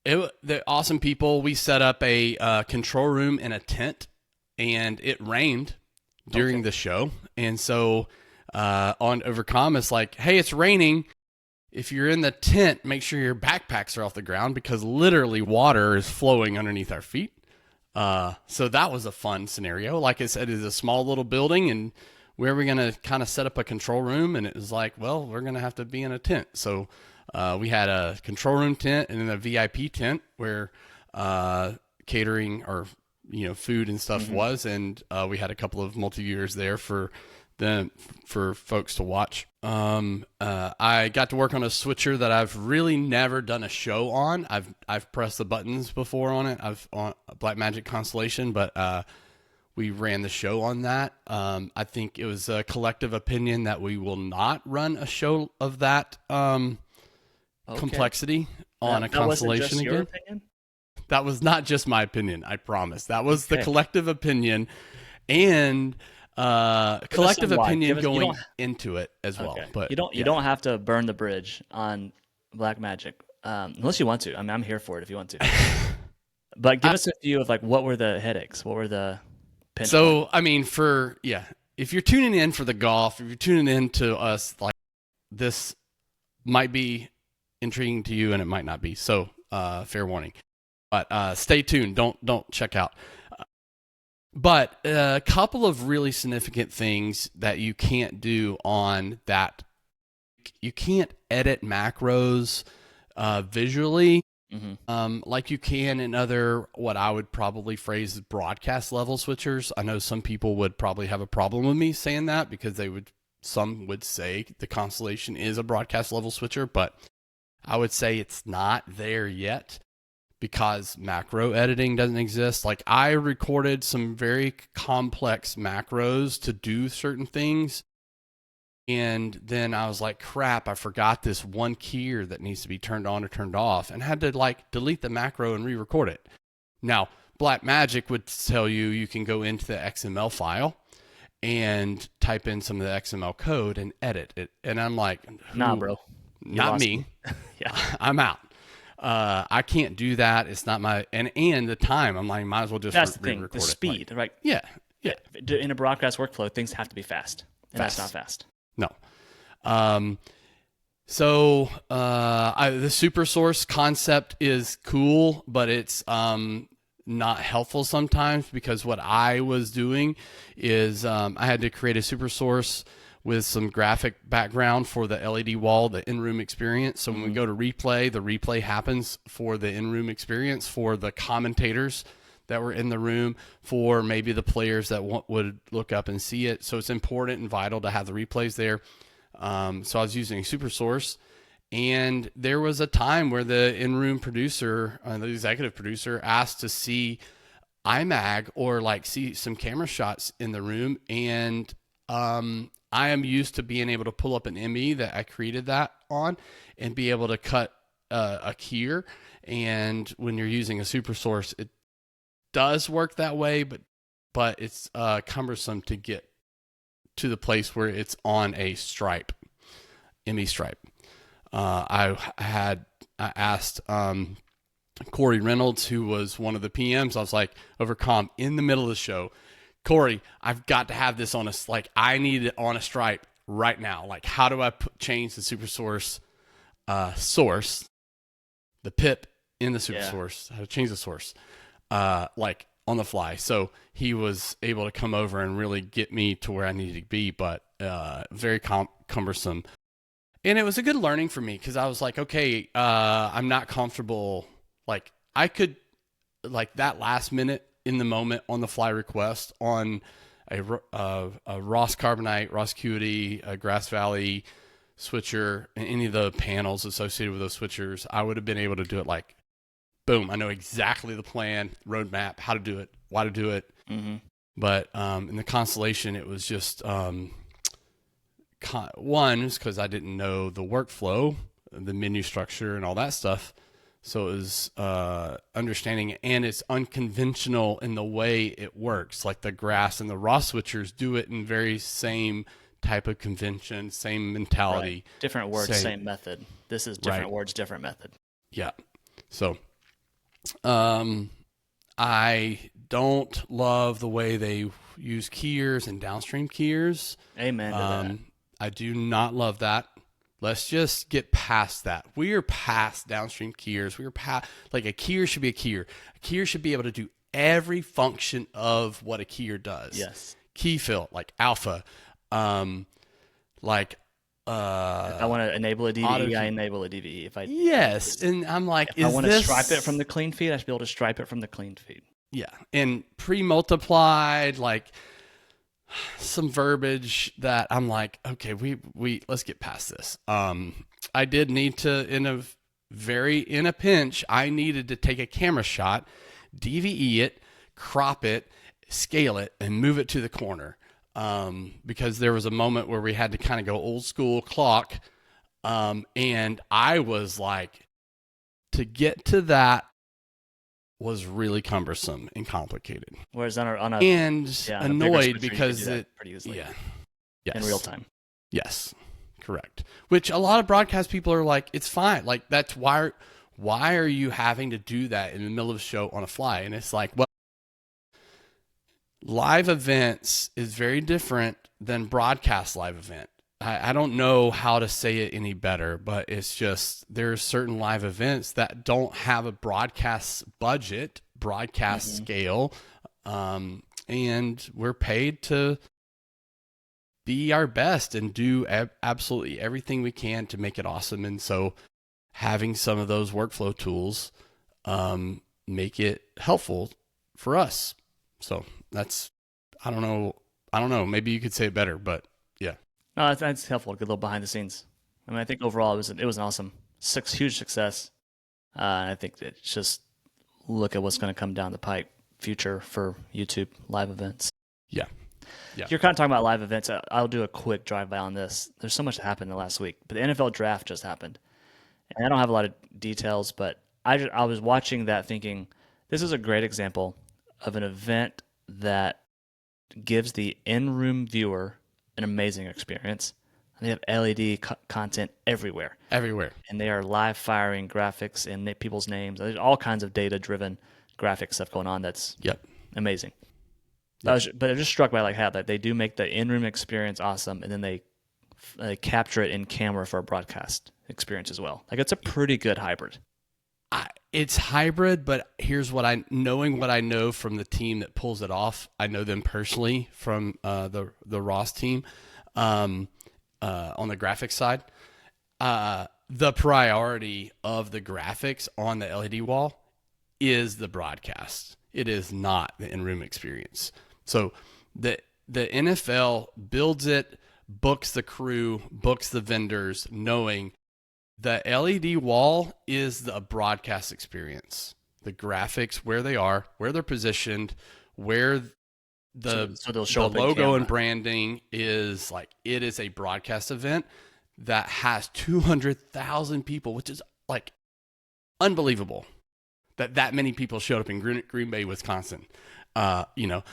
The awesome people. We set up a control room in a tent, and it rained during the show. And so on Overcom, it's like, hey, it's raining. If you're in the tent, make sure your backpacks are off the ground because literally water is flowing underneath our feet. So that was a fun scenario. Like I said, it's a small little building, and where are we going to kind of set up a control room? And it was like, well, we're going to have to be in a tent. So we had a control room tent and then a VIP tent where catering or food and stuff was, and we had a couple of multi-viewers there for folks to watch. I got to work on a switcher that I've really never done a show on. I've pressed the buttons before on it. I've on Blackmagic Constellation, but we ran the show on that. I think it was a collective opinion that we will not run a show of that complexity on a Constellation again. Opinion? That was not just my opinion, I promise. That was the collective opinion, and collective opinion going into it as well. But you don't have to burn the bridge on Blackmagic unless you want to. I mean, I'm here for it if you want to. But give us a view of like what were the headaches, what were the pinch points? I mean, if you're tuning in for the golf, if you're tuning in to us, like this might be intriguing to you and it might not be. So fair warning. But stay tuned. Don't check out. But a couple of really significant things that you can't do on that. You can't edit macros visually like you can in other, what I would probably phrase as broadcast level switchers. I know some people would probably have a problem with me saying that because some would say the Constellation is a broadcast level switcher, but I would say it's not there yet, because macro editing doesn't exist. Like I recorded some very complex macros to do certain things. And then I was like, crap, I forgot this one keyer that needs to be turned on or turned off, and had to like delete the macro and re-record it. Now, Blackmagic would tell you can go into the XML file and type in some of the XML code and edit it. And I'm like, nah, bro. Not me. Yeah. I'm out. I can't do that. It's not my and the time. I'm like, might as well just that's the thing. re-record The it. speed, like, right? Yeah. In a broadcast workflow, things have to be fast, and that's not fast. No. So the super source concept is cool, but it's not helpful sometimes, because what I was doing is I had to create a super source with some graphic background for the LED wall, the in-room experience. So when we go to replay, the replay happens for the in-room experience, for the commentators that were in the room, for maybe the players that would look up and see it. So it's important and vital to have the replays there. So I was using a super source, and there was a time where the in-room producer, the executive producer, asked to see IMAG or like see some camera shots in the room. And I am used to being able to pull up an ME that I created that on and be able to cut a keyer. And when you're using a super source, it does work that way, but it's cumbersome to get to the place where it's on a stripe, ME stripe. I asked Corey Reynolds, who was one of the PMs. I was like, Overcom, in the middle of the show, Corey, I've got to have this on I need it on a stripe right now. Like, how do I change the super source the pip in the super source, how to change the source, like on the fly. So he was able to come over and really get me to where I needed to be, but very cumbersome. And it was a good learning for me, because I was like, okay, I'm not comfortable. Like I could, like that last minute in the moment on the fly request on a Ross Carbonite, Ross Acuity, a Grass Valley switcher, and any of the panels associated with those switchers, I would have been able to do it like, boom, I know exactly the plan, roadmap, how to do it, why to do it. Mm-hmm. But in the Constellation, it was just one is because I didn't know the workflow, the menu structure, and all that stuff. So it was understanding it, and it's unconventional in the way it works. Like the grass and the raw switchers do it in very same type of convention, same mentality. Right. Different words, same method. This is different words, different method. Yeah. So I don't love the way they use keyers and downstream keyers. Amen to that. I do not love that. Let's just get past that. We are past downstream keyers. We are past, like, a keyer should be a keyer. A keyer should be able to do every function of what a keyer does. Yes. Key fill, like alpha, if I want to enable a DVE, I enable a DVE. And I'm like, if I want to stripe it from the clean feed, I should be able to stripe it from the clean feed. Yeah, and pre-multiplied, like some verbiage that I'm like, okay, we let's get past this. I did need to, in a pinch, I needed to take a camera shot, DVE it, crop it, scale it, and move it to the corner. Because there was a moment where we had to kind of go old school clock. And I was like, to get to that was really cumbersome and complicated. Whereas on annoyed because it pretty easily. Yeah. Yes. In real time. Yes. Correct. Which a lot of broadcast people are like, it's fine. Like, that's why are you having to do that in the middle of a show on a fly? And it's like, well, live events is very different than broadcast live event. I don't know how to say it any better, but it's just, there's certain live events that don't have a broadcast budget, broadcast scale, and we're paid to be our best and do absolutely everything we can to make it awesome. And so having some of those workflow tools make it helpful for us. So that's, I don't know. Maybe you could say it better, but yeah. No, that's helpful. A good little behind the scenes. I mean, I think overall it was an awesome, huge success. I think that just look at what's going to come down the pipe future for YouTube live events. Yeah. You're kind of talking about live events. I'll do a quick drive-by on this. There's so much that happened in the last week, but the NFL draft just happened. And I don't have a lot of details, but I was watching that thinking, this is a great example of an event that gives the in-room viewer an amazing experience. They have LED content everywhere. And they are live firing graphics and people's names. There's all kinds of data-driven graphic stuff going on that's amazing. But it just struck by like how that they do make the in-room experience awesome, and then they capture it in camera for a broadcast experience as well. Like, it's a pretty good hybrid. It's hybrid, but here's knowing what I know from the team that pulls it off. I know them personally from the Ross team on the graphics side. The priority of the graphics on the LED wall is the broadcast. It is not the in-room experience. So the NFL builds it, books the crew, books the vendors, knowing the LED wall is the broadcast experience. The graphics, where they are, where they're positioned, where the logo and branding is, like, it is a broadcast event that has 200,000 people, which is like unbelievable that many people showed up in Green Bay, Wisconsin, in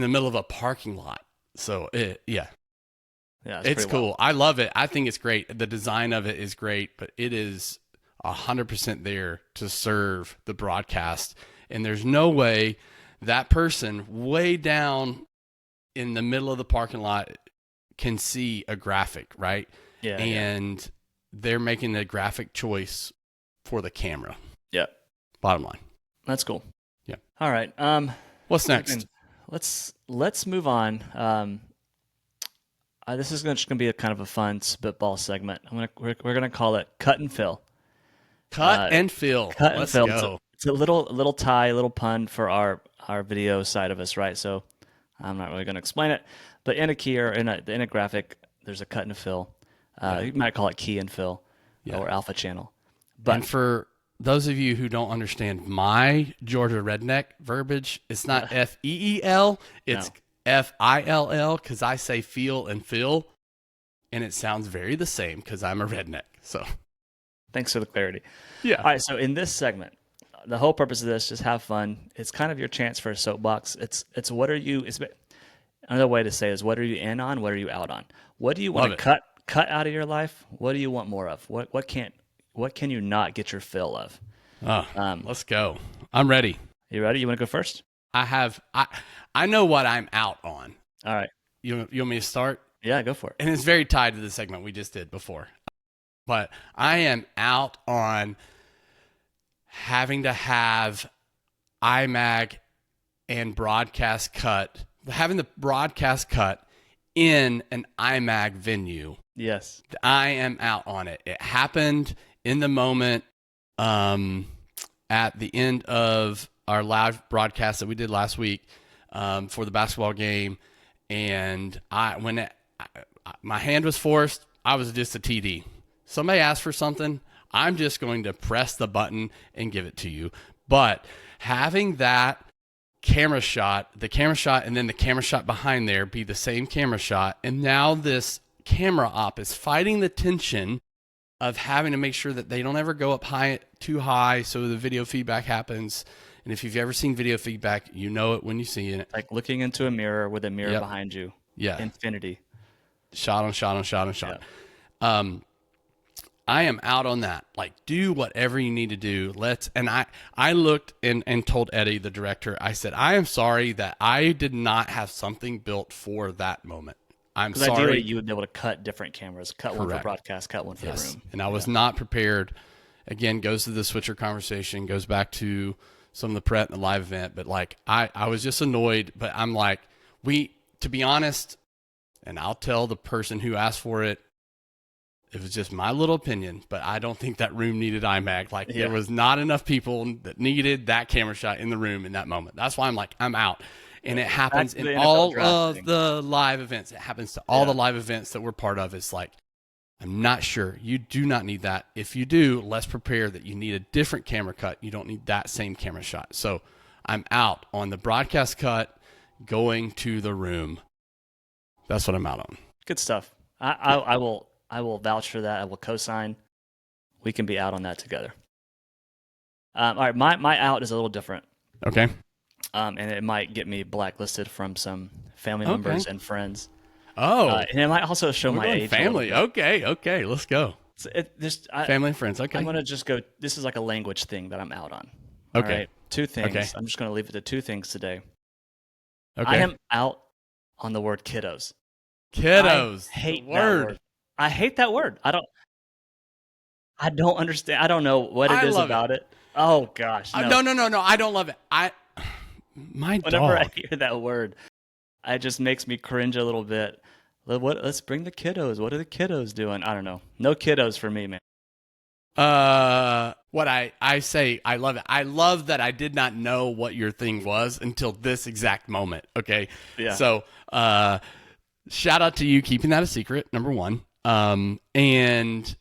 the middle of a parking lot. So it's cool. Wild. I love it. I think it's great. The design of it is great, but it is 100% there to serve the broadcast. And there's no way that person way down in the middle of the parking lot can see a graphic, right? Yeah. And they're making a graphic choice for the camera. Yeah. Bottom line. That's cool. Yeah. All right. What's next? Let's move on. This is just going to be a kind of a fun spitball segment. We're going to call it Cut and Fill. Cut and Fill. Let's go. It's a little tie, a little pun for our video side of us, right? So I'm not really going to explain it. But in a key or in a graphic, there's a cut and fill. You might call it key and fill or alpha channel. And for those of you who don't understand my Georgia redneck verbiage, it's not FEEL, it's FILL, because I say feel and fill, and it sounds very the same because I'm a redneck. So Thanks for the clarity. Yeah. All right, so in this segment, the whole purpose of this, just have fun. It's kind of your chance for a soapbox. It's what are you? It's another way to say is what are you in on? What are you out on? What do you want to cut out of your life? What do you want more of? What can you not get your fill of? Let's go. I'm ready. You ready? You want to go first? I know what I'm out on. All right. You want me to start? Yeah, go for it. And it's very tied to the segment we just did before. But I am out on having to have IMAG and broadcast cut, having the broadcast cut in an IMAG venue. Yes. I am out on it. It happened in the moment at the end of our live broadcast that we did last week for the basketball game. And my hand was forced, I was just a TD. Somebody asked for something, I'm just going to press the button and give it to you. But having that camera shot, the camera shot, and then the camera shot behind there be the same camera shot, and now this camera op is fighting the tension of having to make sure that they don't ever go up too high so the video feedback happens. And if you've ever seen video feedback, you know it when you see it. Like looking into a mirror with a mirror behind you. Yeah. Infinity. Shot on shot on shot on shot. Yeah. I am out on that. Like, do whatever you need to do. And I looked and told Eddie, the director, I said, I am sorry that I did not have something built for that moment. I'm sorry. Ideally, you would be able to cut different cameras, cut one for broadcast, cut one for the room. And I was not prepared. Again, goes to the switcher conversation, goes back to some of the prep and the live event. But like, I was just annoyed, but I'm like, to be honest, and I'll tell the person who asked for it, it was just my little opinion, but I don't think that room needed IMAG. Like there was not enough people that needed that camera shot in the room in that moment. That's why I'm like, I'm out. And it happens in all of the live events. It happens to all the live events that we're part of. It's like, I'm not sure. You do not need that. If you do, let's prepare that you need a different camera cut. You don't need that same camera shot. So I'm out on the broadcast cut going to the room. That's what I'm out on. Good stuff. I will vouch for that. I will co-sign. We can be out on that together. All right, my out is a little different. Okay. And it might get me blacklisted from some family members and friends. Oh. And it might also show my age. Family. Okay. Let's go. Family and friends. Okay. I'm going to just go. This is like a language thing that I'm out on. Okay. All right? Two things. Okay. I'm just going to leave it to two things today. Okay. I am out on the word kiddos. Kiddos. I hate that word. I hate that word. I don't understand. I don't know what it is about it. Oh gosh. No. No. I don't love it. Whenever I hear that word, it just makes me cringe a little bit. Let's bring the kiddos. What are the kiddos doing? I don't know. No kiddos for me, man. What I say, I love it. I love that I did not know what your thing was until this exact moment. Okay. Yeah. So, shout out to you keeping that a secret, number one. And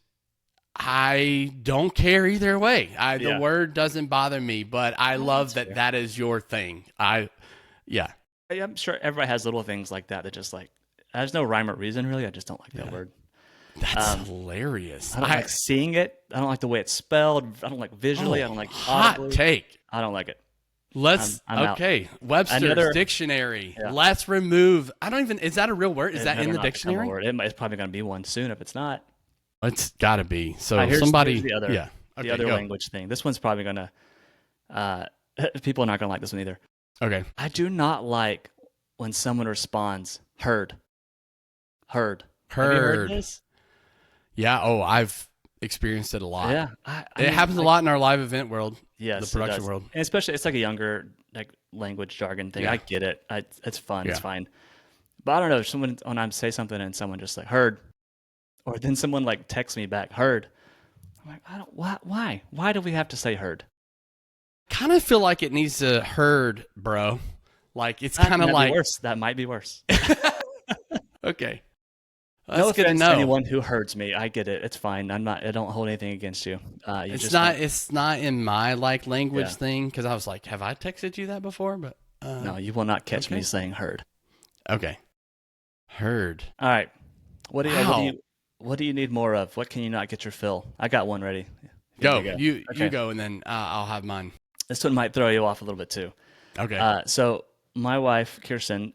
I don't care either way. The word doesn't bother me, but I love that is your thing. I'm sure everybody has little things like that just like, there's no rhyme or reason really. I just don't like that word. That's hilarious. I don't like seeing it. I don't like the way it's spelled. I don't like visually. I don't like hot take. I don't like it. I'm okay. Out. Webster's dictionary. Yeah. Let's remove. Is that a real word? Is that in the dictionary? It's probably going to be one soon if it's not. It's got to be. So here's somebody. The other language thing. This one's probably going to. People are not going to like this one either. Okay. I do not like when someone responds, heard. Have you heard this? Yeah. Oh, I've experienced it a lot. Yeah. It happens a lot in our live event world. Yes, the production world. And especially, it's like a younger language jargon thing. Yeah. I get it. It's fun. Yeah. It's fine. But I don't know. When I say something and someone just like heard, or then someone like texts me back, heard. I'm like, why? Why do we have to say heard? Kind of feel like it needs to heard, bro. Like it's kind of like worse. That might be worse. Okay. No offense to anyone who hurts me. I get it. It's fine. I don't hold anything against you. It's not in my language thing because I was like, have I texted you that before? But no, you will not catch me saying heard. Okay. Heard. All right. What do you? What do you need more of? What can you not get your fill? I got one ready. Go. Ready to You Okay. go, and then I'll have mine. This one might throw you off a little bit too. Okay. So my wife, Kirsten,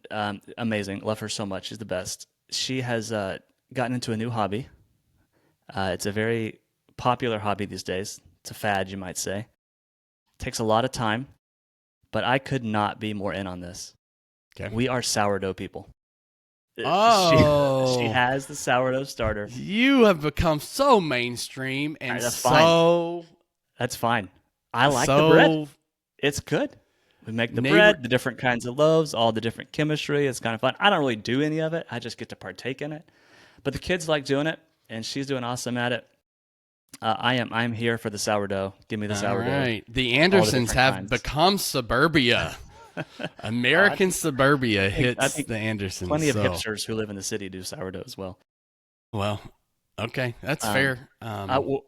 amazing. Love her so much. She's the best. She has gotten into a new hobby. It's a very popular hobby these days. It's a fad, you might say. Takes a lot of time, but I could not be more in on this. Okay. We are sourdough people. Oh, She has the sourdough starter. You have become so mainstream and Alright, that's so That's fine. I like the so bread. It's good. We make the Neighbor- bread, the different kinds of loaves, all the different chemistry. It's kind of fun. I don't really do any of it. I just get to partake in it. But the kids like doing it, and she's doing awesome at it. I'm here for the sourdough. Give me the All sourdough. right. The Andersons different have kinds. become suburbia. American suburbia I hits think the Andersons. Plenty of so- hipsters who live in the city do sourdough as well. Well, okay, that's fair.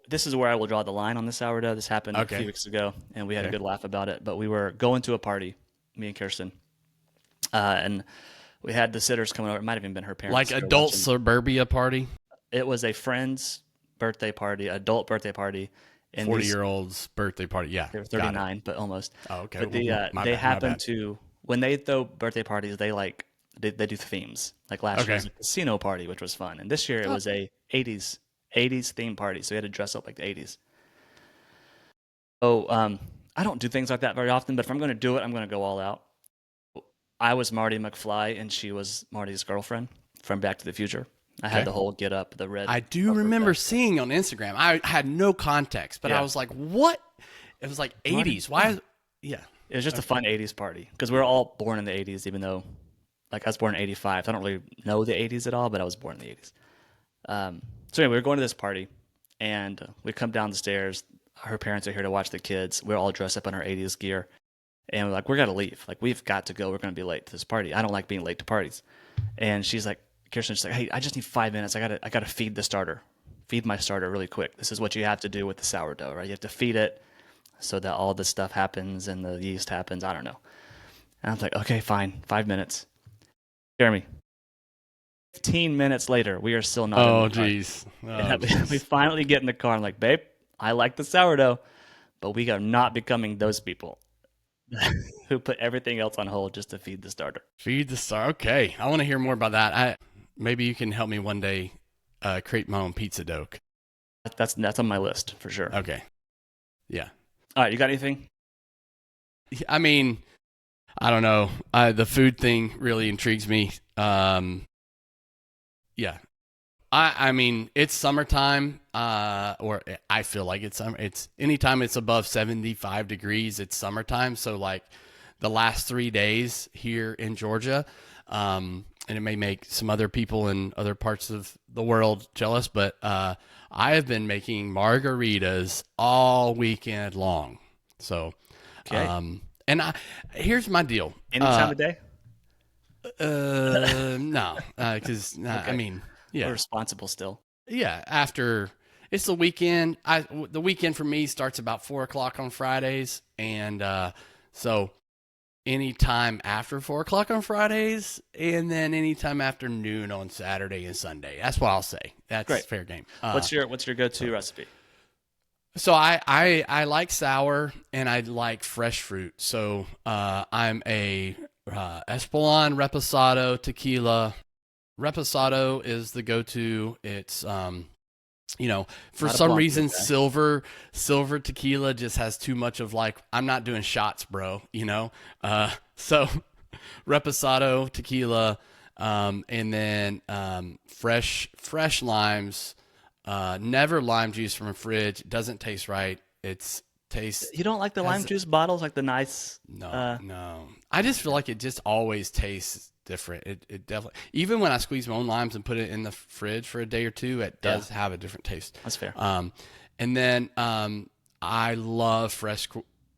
This is where I will draw the line on the sourdough. This happened a Okay. few weeks ago, and we had a Okay. good laugh about it. But we were going to a party, me and Kirsten, and we had the sitters coming over. It might have even been her parents. like They were adult watching. suburbia party, It was a friend's birthday party, adult birthday party. And 40-year-old's birthday party. Yeah, they were got it. 39, but almost. Oh, okay. But Well, they my happen bad. to, when they throw birthday parties, they do themes. Like last year Okay. was a casino party, which was fun, and this year it was a 80s theme party. So we had to dress up like the 80s. So I don't do things like that very often, but if I'm going to do it, I'm going to go all out. I was Marty McFly, and she was Marty's girlfriend from Back to the Future. I had Okay. the whole get up, the red. I do puffer remember vest. seeing on Instagram. I had no context, but I Yeah. was like, "What?" It was like 80s. Why? Yeah. It was just a fun 80s party because we were all born in the 80s, even though, like, I was born in 85. So I don't really know the 80s at all, but I was born in the 80s. So anyway, we were going to this party, and we come down the stairs. Her parents are here to watch the kids. We're all dressed up in our 80s gear, and we're like, we're gonna leave. Like, we've got to go. We're gonna be late to this party. I don't like being late to parties. And she's like, Kirsten's like, hey, I just need 5 minutes. I gotta feed the starter, feed my starter really quick. This is what you have to do with the sourdough, right? You have to feed it so that all this stuff happens and the yeast happens. I don't know. And I was like, okay, fine, 5 minutes. Jeremy, 15 minutes later, we are still not Oh, in the car. jeez. And Oh, we finally get in the car. I'm like, babe, I like the sourdough, but we are not becoming those people who put everything else on hold just to feed the starter. Feed the star. Okay, I want to hear more about that. Maybe you can help me one day create my own pizza dough. That's on my list for sure. Okay. Yeah. All right, you got anything? I mean, I don't know. The food thing really intrigues me. Yeah. I mean, it's summertime, or I feel like it's summer. It's anytime it's above 75 degrees, it's summertime. So like the last 3 days here in Georgia, and it may make some other people in other parts of the world jealous, but I have been making margaritas all weekend long. So, Okay. here's my deal. Any time of day? No, because Okay. I mean, We're yeah, responsible still. yeah. After it's the weekend, the weekend for me starts about 4 o'clock on Fridays, and so anytime after 4 o'clock on Fridays, and then anytime after noon on Saturday and Sunday. That's what I'll say. That's Great. fair game. What's your go-to recipe? So I like sour and I like fresh fruit. So I'm a Espolon Reposado tequila. Reposado is the go-to. It's for Not a some Blanco reason guy. silver tequila just has too much of like, I'm not doing shots, bro. So Reposado tequila, and then fresh limes. Never lime juice from a fridge. It doesn't taste right. It's tastes You don't like the lime juice bottles, like the nice? no. I just feel like it just always tastes different. It definitely, even when I squeeze my own limes and put it in the fridge for a day or two, it does have a different taste. That's fair. And then I love fresh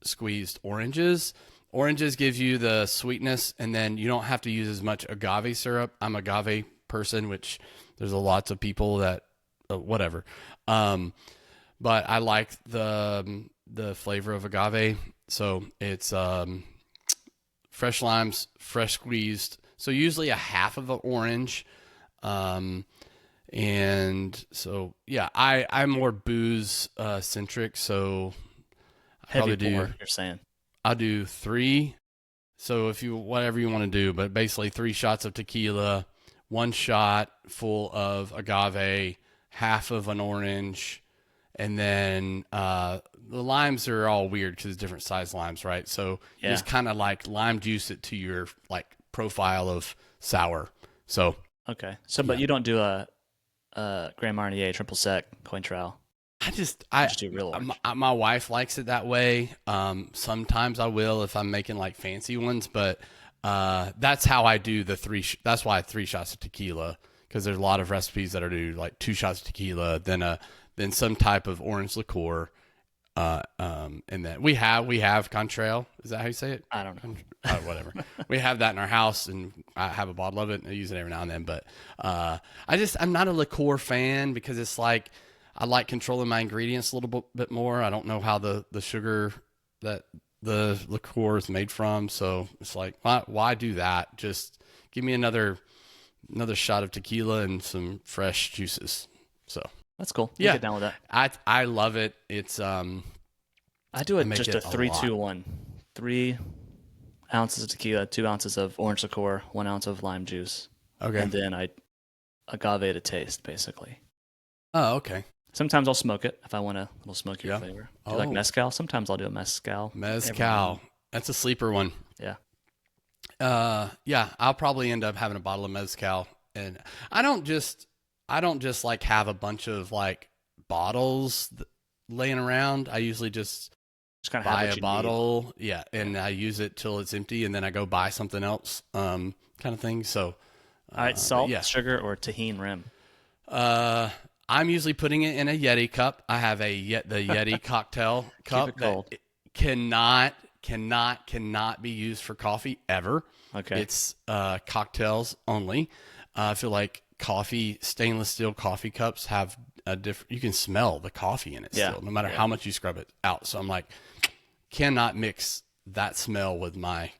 squeezed oranges. Oranges gives you the sweetness, and then you don't have to use as much agave syrup. I'm agave person, which there's a lots of people that whatever. But I like the flavor of agave. So it's fresh limes, fresh squeezed. So usually a half of an orange, and And so, yeah, I'm more booze centric. So I Heavy probably pour, you're saying. I'll do 3. So if you, whatever you want to do, but basically 3 shots of tequila, 1 shot full of agave, half of an orange, and then the limes are all weird because it's different size limes, right? So you just kind of like lime juice it to your like profile of sour. So okay. So, but you don't do a Grand Marnier triple sec Cointreau. I just do real orange. my wife likes it that way. Sometimes I will if I'm making like fancy ones, but that's how I do the 3. That's why 3 shots of tequila, because there's a lot of recipes that are do like 2 shots of tequila, then some type of orange liqueur, and then we have Contrail. Is that how you say it? I don't know. Whatever. We have that in our house, and I have a bottle of it, and I use it every now and then. But I'm not a liqueur fan because it's like I like controlling my ingredients a little bit more. I don't know how the sugar that the liqueur is made from, so it's like why do that? Just give me another shot of tequila and some fresh juices. So that's cool. We'll get down with that. I love it. It's I do it just a 3-2-1. 3 ounces of tequila, 2 ounces of orange liqueur, 1 ounce of lime juice. Okay. And then I agave to taste, basically. Oh, okay. Sometimes I'll smoke it if I want a little smokier flavor. Do you like mezcal? Sometimes I'll do a mezcal. Mezcal. That's a sleeper one. Yeah. Yeah, I'll probably end up having a bottle of mezcal, and I don't just like have a bunch of like bottles laying around. I usually just kind of buy a bottle, and I use it till it's empty, and then I go buy something else, kind of thing. So, all right, salt, sugar, or tahini rim. I'm usually putting it in a Yeti cup. I have the Yeti cocktail cup. Keep it cold. That cannot be used for coffee ever. Okay. It's cocktails only. I feel like stainless steel coffee cups have a different, you can smell the coffee in it still, no matter how much you scrub it out. So I'm like, cannot mix that smell with my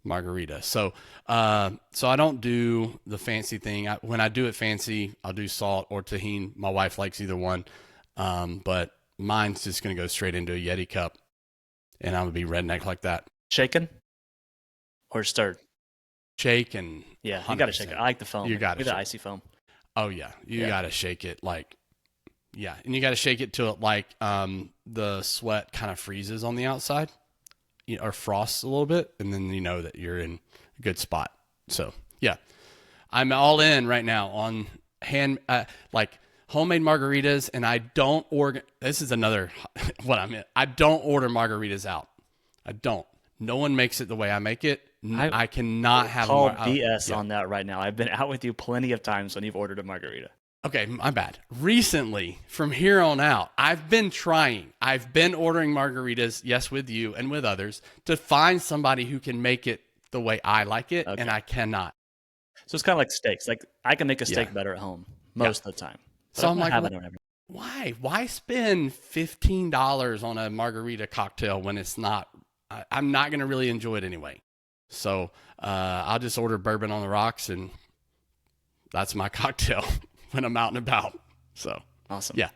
margarita. So I don't do the fancy thing. When I do it fancy, I'll do salt or tahini. My wife likes either one. But mine's just going to go straight into a Yeti cup, and I'm going to be redneck like that. Shaken or stirred? Shaken. Yeah, you got to shake it. I like the foam. You got to the icy foam. Oh yeah, you got to shake it like, and you got to shake it till it like the sweat kind of freezes on the outside, or frosts a little bit, and then you know that you're in a good spot. So yeah, I'm all in right now on like homemade margaritas, and I don't order. This is another what I meant. I don't order margaritas out. I don't. No one makes it the way I make it. I cannot have call BS on that right now. I've been out with you plenty of times when you've ordered a margarita. Okay, my bad. Recently, from here on out, I've been trying. I've been ordering margaritas, yes, with you and with others, to find somebody who can make it the way I like it, and I cannot. So it's kind of like steaks. Like I can make a steak better at home most of the time. So I'm like, why? Why spend $15 on a margarita cocktail when it's not? I'm not going to really enjoy it anyway. So I'll just order bourbon on the rocks, and that's my cocktail when I'm out and about. So awesome. Yeah.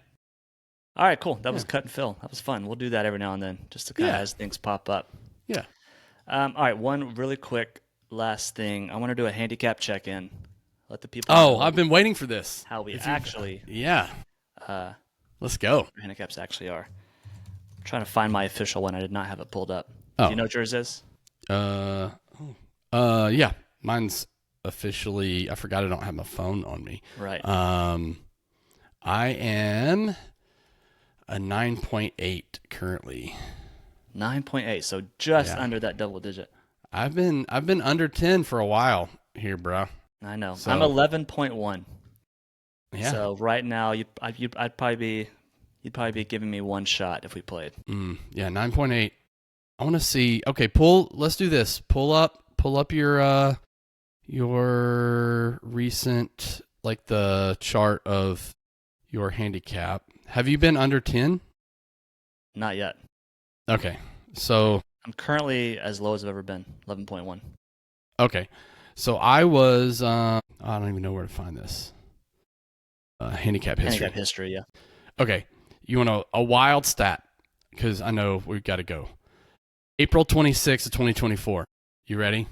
All right, cool. That was cut and fill. That was fun. We'll do that every now and then just to kind of as things pop up. Yeah. All right, one really quick last thing. I want to do a handicap check-in. Let the people know I've been waiting for this. How we actually let's go. Our handicaps actually are. I'm trying to find my official one. I did not have it pulled up. Do you know what yours is? Yeah. Mine's officially, I forgot I don't have my phone on me. Right. I am a 9.8 currently. 9.8, so just under that double digit. I've been under 10 for a while here, bro. I know. So, I'm 11.1. Yeah. So right now, you'd probably be giving me one shot if we played. Yeah, 9.8. I want to see. Okay, let's do this. Pull up your recent, like the chart of your handicap. Have you been under 10? Not yet. Okay. So I'm currently as low as I've ever been, 11.1. Okay. So I was I don't even know where to find this. handicap history. Handicap history, yeah. Okay, you want a wild stat, because I know we've got to go. April 26th of 2024. You ready?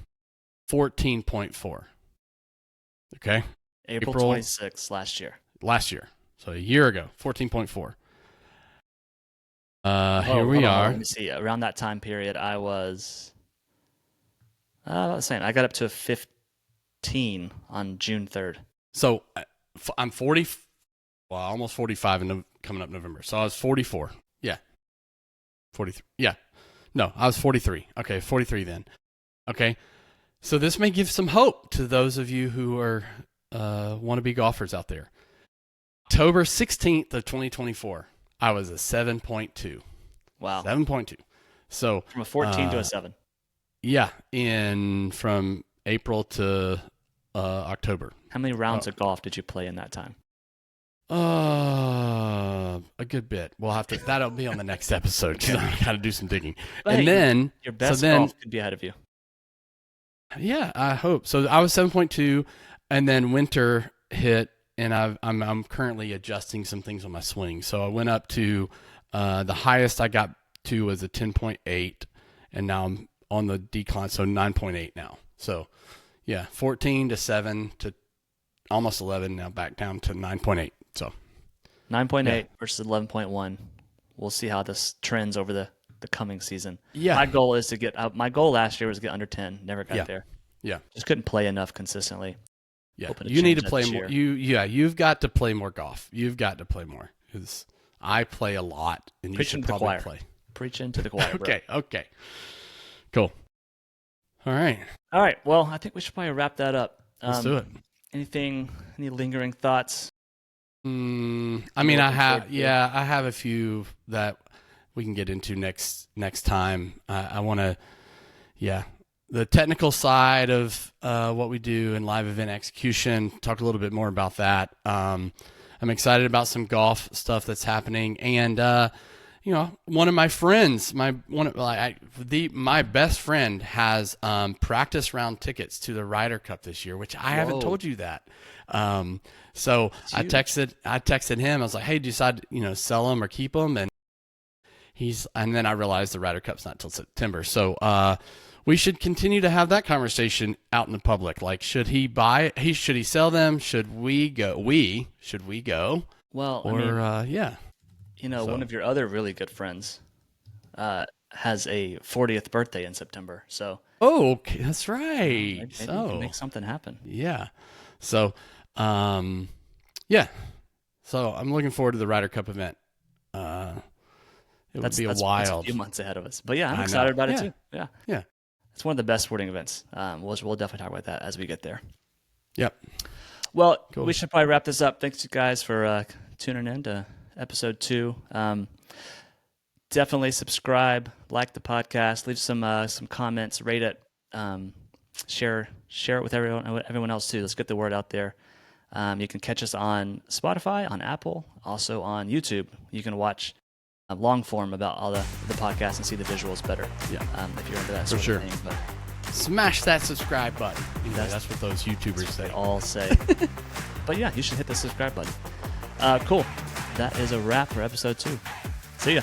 14.4. Okay? April 26th last year. Last year. So a year ago, 14.4. Here we hold on, are. let me see. Around that time period, I was about the same. I got up to 15 on June 3rd. So I'm 40, well, almost 45 coming up November. So I was 44. Yeah. 43. Yeah. No, I was 43. Okay, 43 then. Okay. So this may give some hope to those of you who are wannabe golfers out there. October 16th of 2024, I was a 7.2. Wow. 7.2. So from a 14 to a 7. Yeah, from April to October. How many rounds of golf did you play in that time? A good bit. That'll be on the next episode, because I got to do some digging. But and hey, then your best golf could be ahead of you. Yeah, I hope. So I was 7.2, and then winter hit, and I'm currently adjusting some things on my swing. So I went up to the highest I got to was a 10.8, and now I'm on the decline, so 9.8 now. So yeah, 14 to 7 to almost 11, now back down to 9.8. So 9.8 versus 11.1. We'll see how this trends over the coming season. Yeah. My goal is to get my goal last year was to get under 10. Never got there. Yeah. Just couldn't play enough consistently. Yeah. You need to play more. You've got to play more golf. You've got to play more, because I play a lot, and you should probably play. Preaching to the choir. Okay. Cool. All right. Well, I think we should probably wrap that up. Let's do it. Any lingering thoughts? I mean, I have a few that we can get into next time. I want to, the technical side of what we do in live event execution, talk a little bit more about that. I'm excited about some golf stuff that's happening, and one of my friends, my best friend has practice round tickets to the Ryder Cup this year, which I haven't told you that. So I texted him. I was like, "Hey, do you decide sell them or keep them?" And then I realized the Ryder Cup's not till September. So we should continue to have that conversation out in the public. Like, should he sell them? Should we go? Well, one of your other really good friends has a 40th birthday in September. So okay, that's right. Maybe you can make something happen. Yeah. So So I'm looking forward to the Ryder Cup event. Would be that's wild. a few months ahead of us. But yeah, I'm excited about it too. Yeah. Yeah. It's one of the best sporting events. We'll definitely talk about that as we get there. Yep. Well, we should probably wrap this up. Thanks, you guys, for tuning in to episode 2. Definitely subscribe, like the podcast, leave some comments, rate it, share it with everyone else too. Let's get the word out there. You can catch us on Spotify, on Apple, also on YouTube. You can watch a long form about all the podcasts and see the visuals better. Yeah, if you're into that sort of thing. But smash that subscribe button. That's what those YouTubers say. All say. But yeah, you should hit the subscribe button. Cool. That is a wrap for episode 2. See ya.